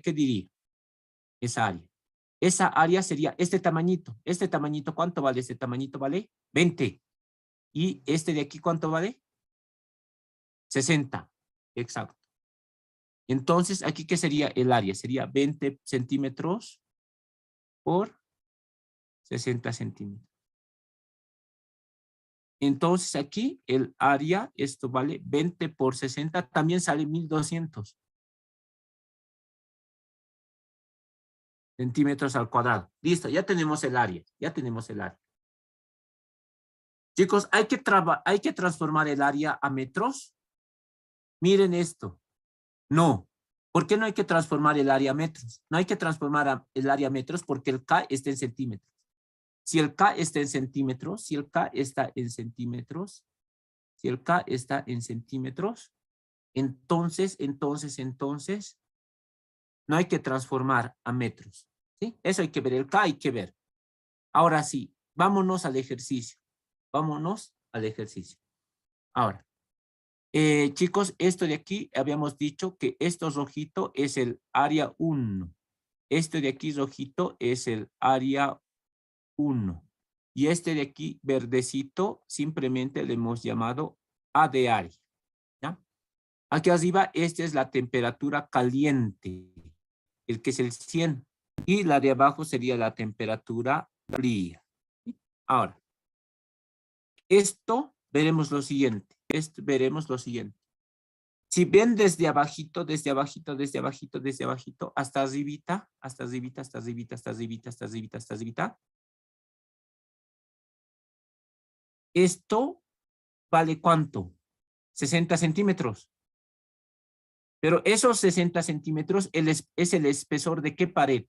¿qué diría? Esa área. Esa área sería este tamañito. Este tamañito, ¿cuánto vale? Este tamañito vale 20. ¿Y este de aquí cuánto vale? 60. Exacto. Entonces, ¿aquí qué sería el área? Sería 20 centímetros por 60 centímetros. Entonces, aquí el área, esto vale 20 por 60, también sale 1200 centímetros al cuadrado. Listo, ya tenemos el área. Chicos, hay que transformar el área a metros. Miren esto. No. ¿Por qué no hay que transformar el área a metros? No hay que transformar el área a metros porque el K está en centímetros. Si el K está en centímetros, entonces, no hay que transformar a metros. ¿Sí? Eso hay que ver, el K hay que ver. Ahora sí, vámonos al ejercicio. Ahora, chicos, esto de aquí habíamos dicho que esto rojito es el área 1. Esto de aquí rojito es el área 1. Y este de aquí, verdecito, simplemente le hemos llamado A de área. ¿Ya? Aquí arriba, esta es la temperatura caliente, el que es el 100. Y la de abajo sería la temperatura fría. ¿Sí? Ahora, esto veremos lo siguiente. Veremos lo siguiente. Si ven desde abajito, desde abajito, desde abajito, desde abajito, hasta arribita, hasta arribita, hasta arribita, hasta arribita, hasta arribita, hasta arribita. Esto vale ¿cuánto? 60 centímetros. Pero esos 60 centímetros es el espesor de ¿qué pared?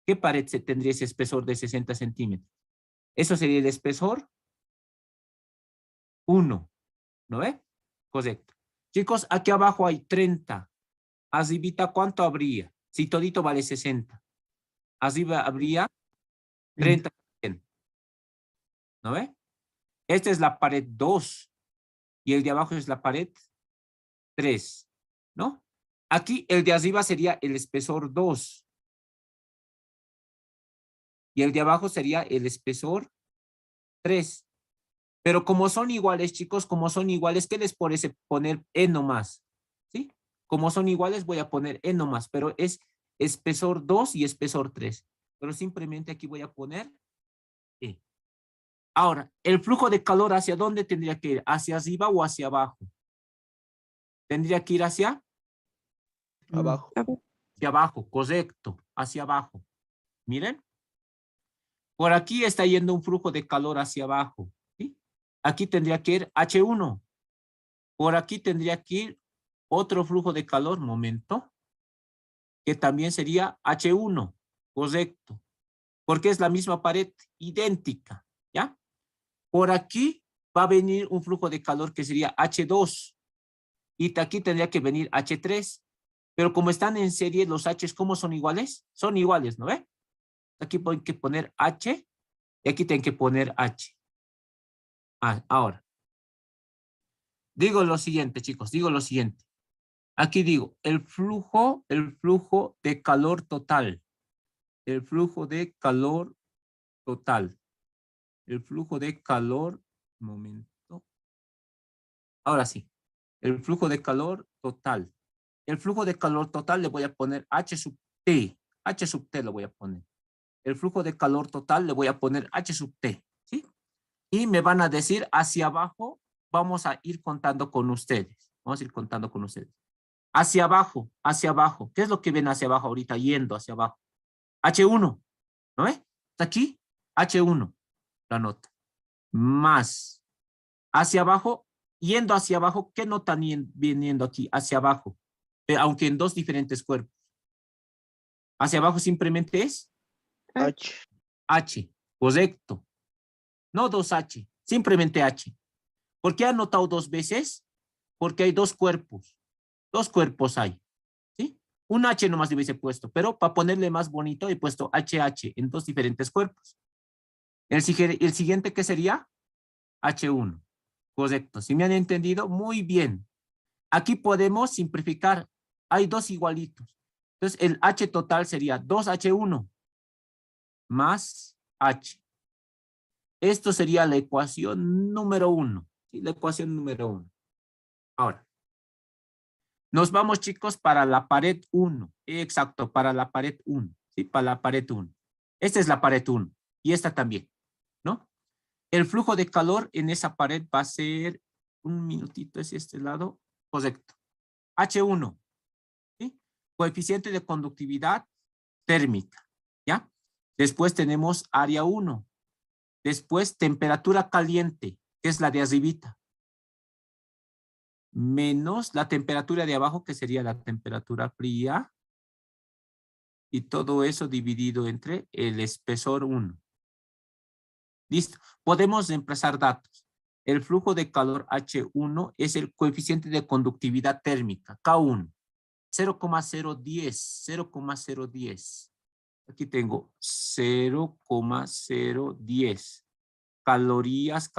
¿Qué pared tendría ese espesor de 60 centímetros? Eso sería el espesor 1. ¿No ve? Correcto. Chicos, aquí abajo hay 30. Arribita, ¿cuánto habría? Si todito vale 60. Arriba habría 30. ¿No ve? Esta es la pared 2. Y el de abajo es la pared 3. ¿No? Aquí el de arriba sería el espesor 2. Y el de abajo sería el espesor 3. Pero como son iguales, chicos, como son iguales, ¿qué les parece poner E nomás? ¿Sí? Como son iguales, voy a poner E nomás, pero es espesor 2 y espesor 3. Pero simplemente aquí voy a poner E. Ahora, ¿el flujo de calor hacia dónde tendría que ir? ¿Hacia arriba o hacia abajo? Tendría que ir hacia Abajo. hacia abajo, correcto, hacia abajo. Miren. Por aquí está yendo un flujo de calor hacia abajo. ¿Sí? Aquí tendría que ir H1. Por aquí tendría que ir otro flujo de calor, momento, que también sería H1, correcto, porque es la misma pared idéntica, ¿ya? Por aquí va a venir un flujo de calor que sería H2, y aquí tendría que venir H3, pero como están en serie, los H's, ¿cómo son iguales? Son iguales, ¿no ve? Aquí hay que poner H, y aquí tienen que poner H. Ahora. Digo lo siguiente, chicos, digo lo siguiente. Aquí digo, el flujo de calor total. El flujo de calor total. El flujo de calor, momento. Ahora sí, el flujo de calor total. El flujo de calor total le voy a poner H sub T. H sub T le voy a poner. El flujo de calor total le voy a poner H sub T. ¿Sí? Y me van a decir hacia abajo, vamos a ir contando con ustedes. Vamos a ir contando con ustedes. Hacia abajo, hacia abajo. ¿Qué es lo que ven hacia abajo ahorita? Yendo hacia abajo. H1, ¿no ve? Está aquí, H1, la nota. Más. Hacia abajo, yendo hacia abajo, ¿qué nota viniendo aquí? Hacia abajo. Aunque en dos diferentes cuerpos. Hacia abajo simplemente es H. H, correcto. No 2H, simplemente H. ¿Por qué he anotado dos veces? Porque hay dos cuerpos. Dos cuerpos hay. ¿Sí? Un H nomás le hubiese puesto, pero para ponerle más bonito he puesto HH en dos diferentes cuerpos. El siguiente, ¿qué sería? H1. Correcto. Si me han entendido, muy bien. Aquí podemos simplificar. Hay dos igualitos. Entonces, el H total sería 2H1 más H. Esto sería la ecuación número 1. ¿Sí? La ecuación número 1. Ahora, nos vamos, chicos, para la pared 1. Exacto, para la pared 1. ¿Sí? Para la pared 1. Esta es la pared 1. Y esta también, ¿no? El flujo de calor en esa pared va a ser, un minutito hacia este lado, correcto. H1, ¿sí? Coeficiente de conductividad térmica, ¿ya? Después tenemos área 1. Después temperatura caliente, que es la de arribita. Menos la temperatura de abajo, que sería la temperatura fría. Y todo eso dividido entre el espesor 1. Listo. Podemos reemplazar datos. El flujo de calor H1 es el coeficiente de conductividad térmica, K1. 0,010, 0,010. Aquí tengo 0,010. Calorías,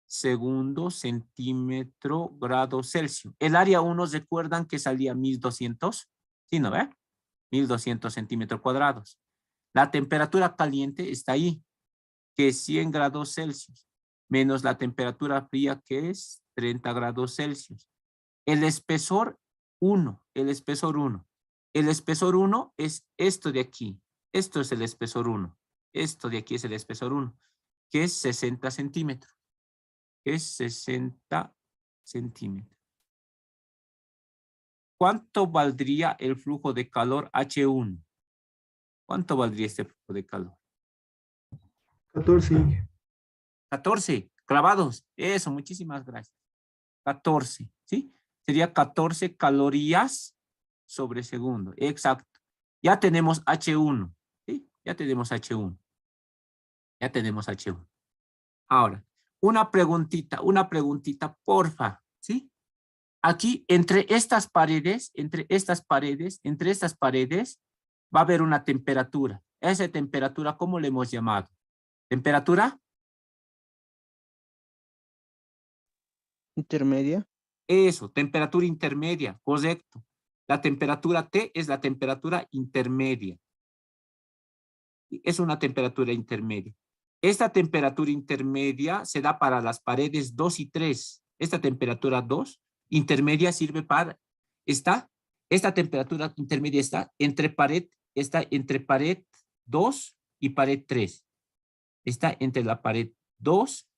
segundo, centímetro, grado Celsius. El área 1, ¿recuerdan que salía 1200? Sí, ¿no ve? 1200 centímetros cuadrados. La temperatura caliente está ahí, que es 100 grados Celsius, menos la temperatura fría, que es 30 grados Celsius. El espesor 1, el espesor 1. El espesor 1 es esto de aquí. Esto es el espesor 1. Esto de aquí es el espesor 1, que es 60 centímetros. Es 60 centímetros. ¿Cuánto valdría el flujo de calor H1? ¿Cuánto valdría este flujo de calor? 14. 14 clavados. Eso, muchísimas gracias. 14, ¿sí? Sería 14 calorías sobre segundo. Exacto. Ya tenemos H1, ¿sí? Ya tenemos H1. Ya tenemos H1. Ahora, una preguntita, porfa, ¿sí? Aquí, entre estas paredes, va a haber una temperatura. Esa temperatura, ¿cómo le hemos llamado? ¿Temperatura? Intermedia. Eso, temperatura intermedia, correcto. La temperatura T es la temperatura intermedia. Es una temperatura intermedia. Esta temperatura intermedia se da para las paredes 2 y 3. Esta temperatura 2 intermedia sirve para, esta temperatura intermedia está entre pared 2 y pared 3. Está entre la pared 2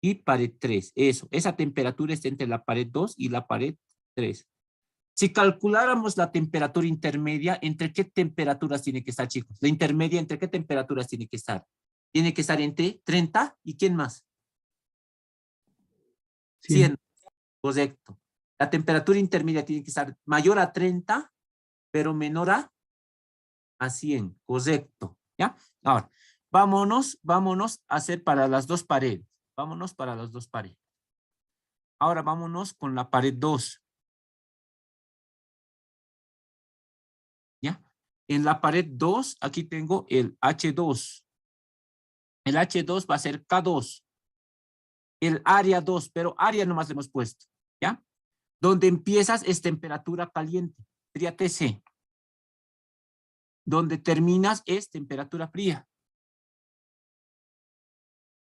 y pared 3. Eso, esa temperatura está entre la pared 2 y la pared 3. Si calculáramos la temperatura intermedia, ¿entre qué temperaturas tiene que estar, chicos? La intermedia, ¿entre qué temperaturas tiene que estar? Tiene que estar entre 30 y ¿quién más? 100. Correcto. La temperatura intermedia tiene que estar mayor a 30, pero menor a 100. Correcto. ¿Ya? Ahora, vámonos a hacer para las dos paredes. Vámonos para las dos paredes. Ahora vámonos con la pared 2. ¿Ya? En la pared 2, aquí tengo el H2. El H2 va a ser K2. El área 2, pero área nomás le hemos puesto. ¿Ya? Donde empiezas es temperatura caliente. Sería TC. Donde terminas es temperatura fría.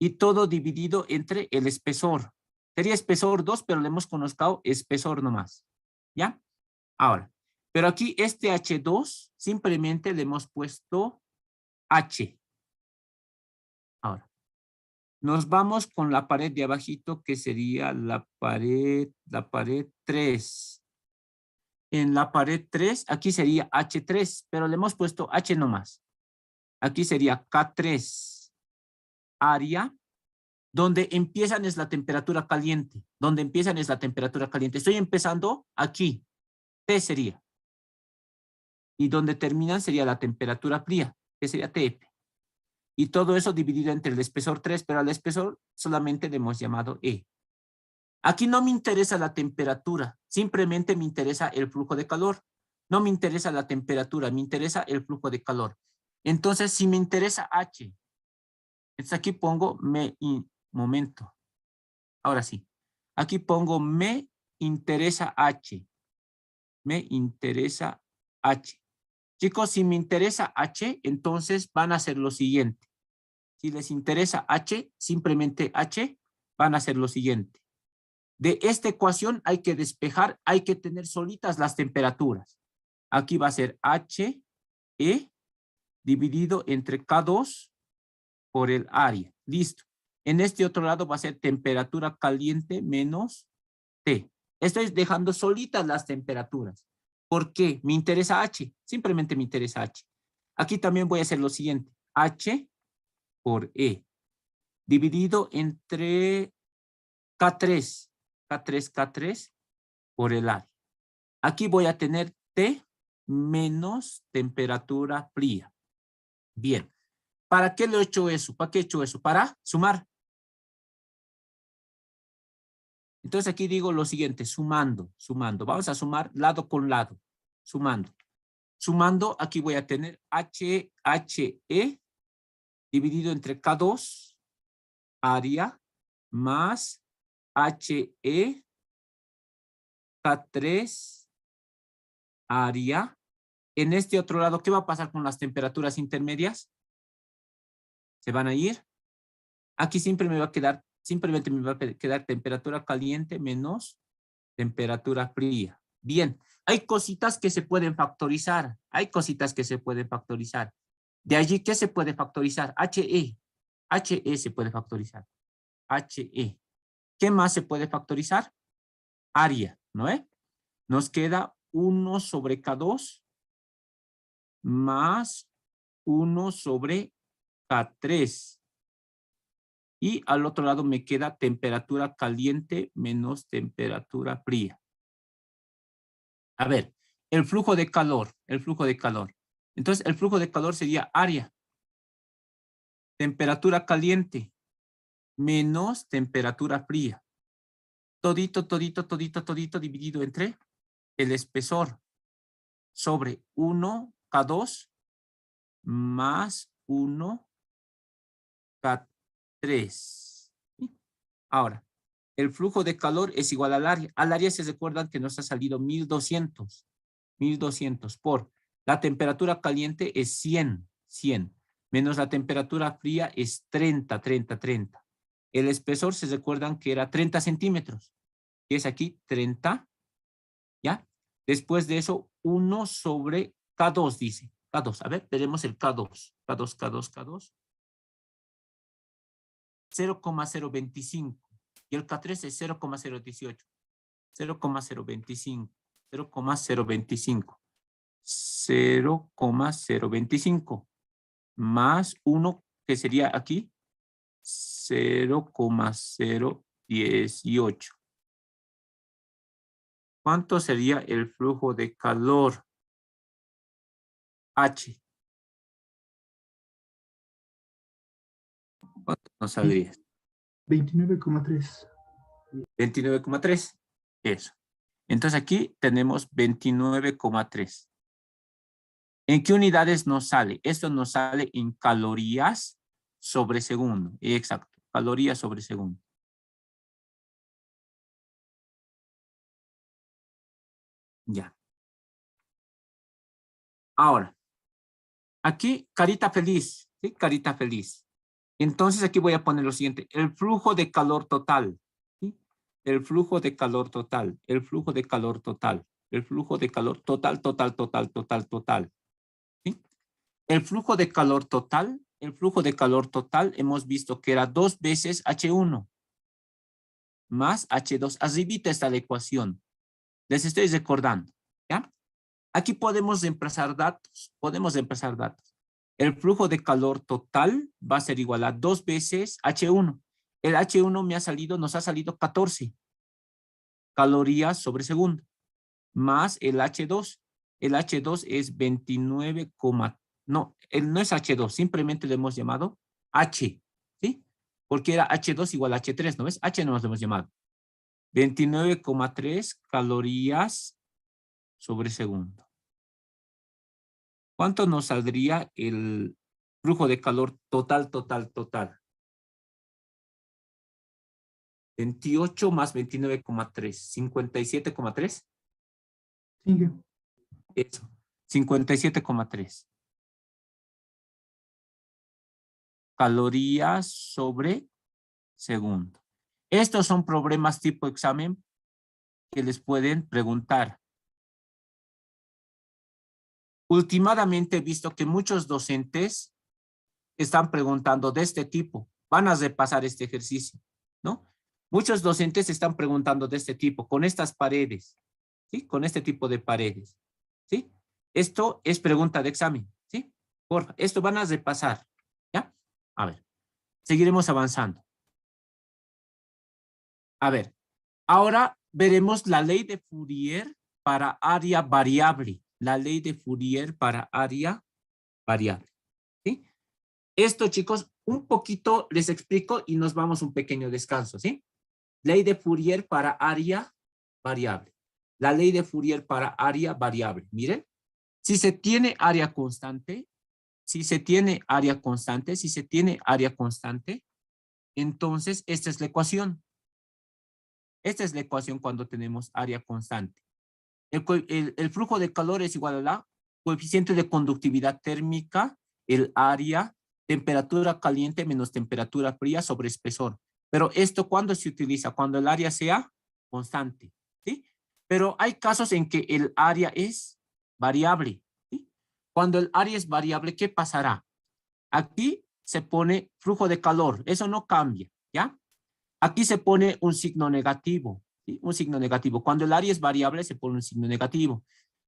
Y todo dividido entre el espesor. Sería espesor 2, pero le hemos conocido espesor nomás. ¿Ya? Ahora, pero aquí este H2 simplemente le hemos puesto H. Ahora, nos vamos con la pared de abajito, que sería la pared 3. En la pared 3, aquí sería H3, pero le hemos puesto H nomás. Aquí sería K3. Área. Donde empiezan es la temperatura caliente. Donde empiezan es la temperatura caliente. Estoy empezando aquí. T sería. Y donde terminan sería la temperatura fría, que sería TF. Y todo eso dividido entre el espesor 3, pero al espesor solamente le hemos llamado E. Aquí no me interesa la temperatura, simplemente me interesa el flujo de calor. No me interesa la temperatura, me interesa el flujo de calor. Entonces, si me interesa H, entonces aquí pongo momento. Ahora sí. Aquí pongo me interesa H. Me interesa H. Chicos, si me interesa H, entonces van a hacer lo siguiente. Si les interesa H, simplemente H, van a hacer lo siguiente. De esta ecuación hay que despejar, hay que tener solitas las temperaturas. Aquí va a ser HE dividido entre K2 por el área. Listo. En este otro lado va a ser temperatura caliente menos T. Estoy dejando solitas las temperaturas. ¿Por qué? Me interesa H. Simplemente me interesa H. Aquí también voy a hacer lo siguiente. H por E. Dividido entre K3. K3 por el área. Aquí voy a tener T menos temperatura fría. Bien. ¿Para qué lo he hecho eso? ¿Para qué he hecho eso? Para sumar. Entonces aquí digo lo siguiente, sumando. Vamos a sumar lado con lado. Sumando, aquí voy a tener HE dividido entre K2, área, más HE, K3, área, En este otro lado, ¿qué va a pasar con las temperaturas intermedias? ¿Se van a ir? Aquí siempre me va a quedar, simplemente me va a quedar temperatura caliente menos temperatura fría. Bien, hay cositas que se pueden factorizar. Hay cositas que se pueden factorizar. De allí, ¿qué se puede factorizar? HE. HE se puede factorizar. HE. ¿Qué más se puede factorizar? Área, ¿no es? Nos queda 1 sobre K2 más 1 sobre K3. Y al otro lado me queda temperatura caliente menos temperatura fría. A ver, el flujo de calor, Entonces, el flujo de calor sería área. Temperatura caliente menos temperatura fría. Todito dividido entre el espesor sobre 1 K2 más 1 K3. Ahora, el flujo de calor es igual al área. Al área se recuerdan que nos ha salido 1200. 1200 por la temperatura caliente es 100. Menos la temperatura fría es 30. El espesor se recuerdan que era 30 centímetros. Y es aquí 30. ¿Ya? Después de eso, 1 sobre K2 dice. K2. A ver, veremos el K2. K2. 0,025. Y el K3 es 0,018. 0,025. 0,025 más 1 que sería aquí 0,018. ¿Cuánto sería el flujo de calor? H. ¿Cuánto nos saldría? 29,3. 29,3. Eso. Entonces aquí tenemos 29,3. ¿En qué unidades nos sale? Esto nos sale en calorías sobre segundo. Exacto, calorías sobre segundo. Ya. Ahora, aquí carita feliz, ¿sí? Carita feliz. Entonces aquí voy a poner lo siguiente, el flujo de calor total, ¿sí? El flujo de calor total, el flujo de calor total, el flujo de calor total, ¿sí? El flujo de calor total hemos visto que era 2 veces H1 más H2. Arribita está la ecuación. Les estoy recordando, ¿ya? Aquí podemos reemplazar datos, El flujo de calor total va a ser igual a 2 veces H1. El H1 nos ha salido 14 calorías sobre segundo, más el H2. El H2 es 29, no es H2, simplemente le hemos llamado H, ¿sí? Porque era H2 igual a H3, ¿no ves? H no nos lo hemos llamado. 29,3 calorías sobre segundo. ¿Cuánto nos saldría el flujo de calor total? 28 más 29,3, 57,3. Sigue. Eso, 57,3. Calorías sobre segundo. Estos son problemas tipo examen que les pueden preguntar. Últimamente he visto que muchos docentes están preguntando de este tipo. Van a repasar este ejercicio, ¿no? Muchos docentes están preguntando de este tipo, con estas paredes, ¿sí? Con este tipo de paredes, ¿sí? Esto es pregunta de examen, ¿sí? Porfa, esto van a repasar, ¿ya? A ver, seguiremos avanzando. A ver, ahora veremos la ley de Fourier para área variable. La ley de Fourier para área variable, ¿sí? Esto, chicos, un poquito les explico y nos vamos a un pequeño descanso, ¿sí? Ley de Fourier para área variable. La ley de Fourier para área variable. Miren, si se tiene área constante, entonces esta es la ecuación. Esta es la ecuación cuando tenemos área constante. El flujo de calor es igual a la coeficiente de conductividad térmica, el área, temperatura caliente menos temperatura fría sobre espesor. Pero esto, ¿cuándo se utiliza? Cuando el área sea constante, ¿sí? Pero hay casos en que el área es variable, ¿sí? Cuando el área es variable, ¿qué pasará? Aquí se pone flujo de calor, eso no cambia, ¿ya? Aquí se pone un signo negativo, ¿sí? Un signo negativo. Cuando el área es variable, se pone un signo negativo.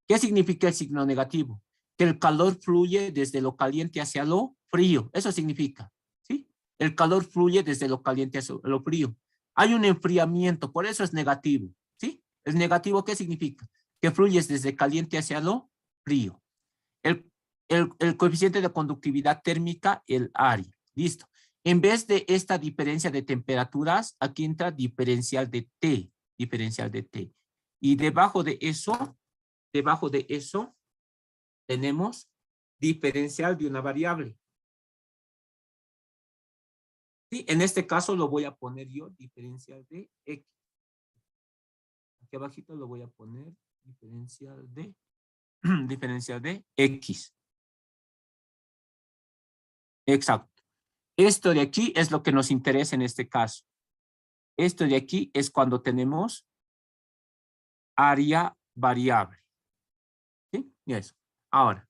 ¿Qué significa el signo negativo? Que el calor fluye desde lo caliente hacia lo frío. Eso significa, ¿sí? El calor fluye desde lo caliente hacia lo frío. Hay un enfriamiento, por eso es negativo, ¿sí? ¿El negativo qué significa? Que fluyes desde caliente hacia lo frío. El coeficiente de conductividad térmica, el área. Listo. En vez de esta diferencia de temperaturas, aquí entra diferencial de T. Diferencial de T. Y debajo de eso, tenemos diferencial de una variable. ¿Sí? En este caso lo voy a poner yo diferencial de X. Aquí abajito lo voy a poner diferencial de X. Exacto. Esto de aquí es lo que nos interesa en este caso. Esto de aquí es cuando tenemos área variable. ¿Sí? Y eso. Ahora,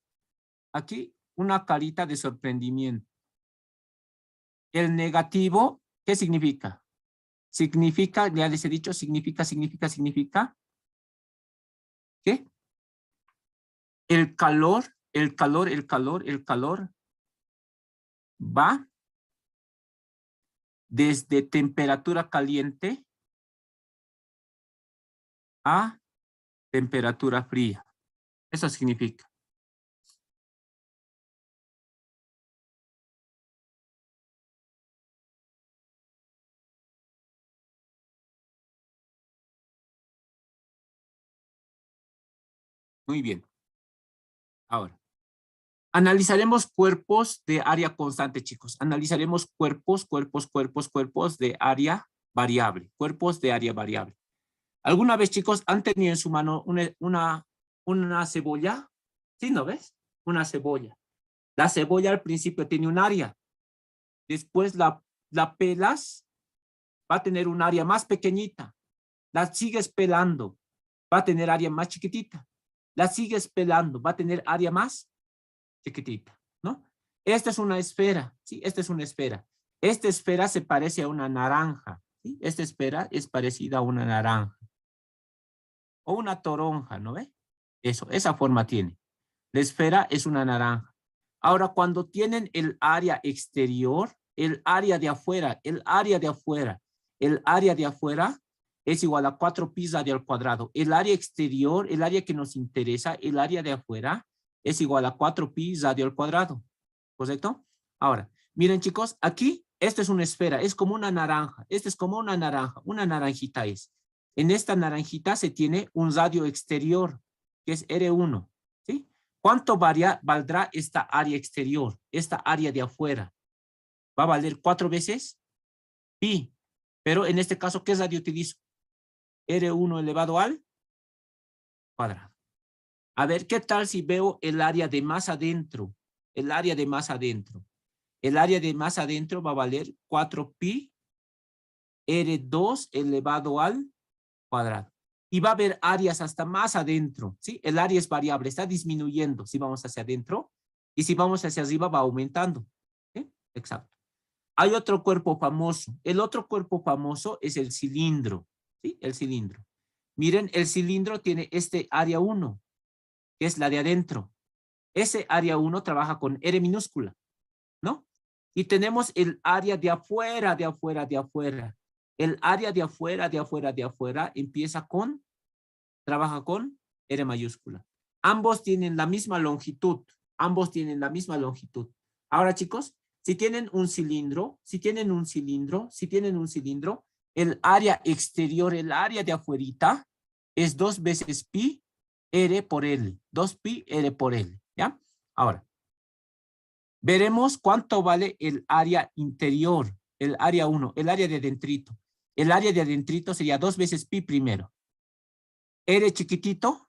aquí una carita de sorprendimiento. El negativo, ¿qué significa? Significa, ya les he dicho, significa. ¿Qué? El calor va desde temperatura caliente a temperatura fría. Eso significa. Muy bien. Ahora, analizaremos cuerpos de área constante, chicos. Analizaremos cuerpos de área variable. Cuerpos de área variable. ¿Alguna vez, chicos, han tenido en su mano una cebolla? ¿Sí, no ves? Una cebolla. La cebolla al principio tiene un área. Después la pelas, va a tener un área más pequeñita. La sigues pelando, va a tener área más chiquitita. La sigues pelando, va a tener área más chiquitita, ¿no? Esta es una esfera, ¿sí? Esta es una esfera. Esta esfera se parece a una naranja, ¿sí? Esta esfera es parecida a una naranja. O una toronja, ¿no ve? Eso, esa forma tiene. La esfera es una naranja. Ahora, cuando tienen el área exterior, el área de afuera es igual a 4 pi radio al cuadrado. El área exterior, el área que nos interesa, el área de afuera, es igual a 4 pi radio al cuadrado. ¿Correcto? Ahora, miren chicos, aquí, esta es una esfera, es como una naranja. Esta es como una naranja, una naranjita es. En esta naranjita se tiene un radio exterior, que es R1, ¿sí? ¿Cuánto valdrá esta área exterior, esta área de afuera? ¿Va a valer 4 veces? Pi. Pero en este caso, ¿qué radio utilizo? R1 elevado al cuadrado. A ver, ¿qué tal si veo el área de más adentro? El área de más adentro. El área de más adentro va a valer 4 pi R2 elevado al cuadrado. Y va a haber áreas hasta más adentro, ¿sí? El área es variable, está disminuyendo si vamos hacia adentro y si vamos hacia arriba va aumentando, ¿sí? Exacto. Hay otro cuerpo famoso. El otro cuerpo famoso es el cilindro, ¿sí? El cilindro. Miren, el cilindro tiene este área 1, que es la de adentro. Ese área 1 trabaja con R minúscula, ¿no? Y tenemos el área de afuera. El área de afuera empieza con, trabaja con R mayúscula. Ambos tienen la misma longitud. Ahora, chicos, si tienen un cilindro, el área exterior, el área de afuerita, es 2 veces pi R por L. 2 pi R por L, ¿ya? Ahora, veremos cuánto vale el área interior, el área 1, el área de adentrito. El área de adentrito sería 2 veces pi primero. R chiquitito,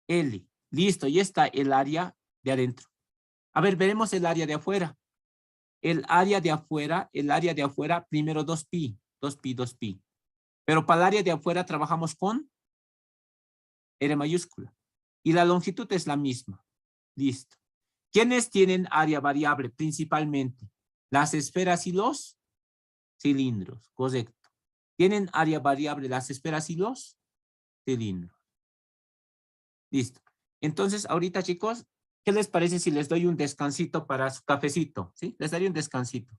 L. Listo, y está el área de adentro. A ver, veremos el área de afuera. El área de afuera, primero 2pi, 2pi, 2pi. Pero para el área de afuera trabajamos con R mayúscula. Y la longitud es la misma. Listo. ¿Quiénes tienen área variable principalmente? Las esferas y los cilindros, correcto. ¿Tienen área variable las esferas y los cilindros? Listo. Entonces, ahorita, chicos, ¿qué les parece si les doy un descansito para su cafecito? ¿Sí? Les daré un descansito.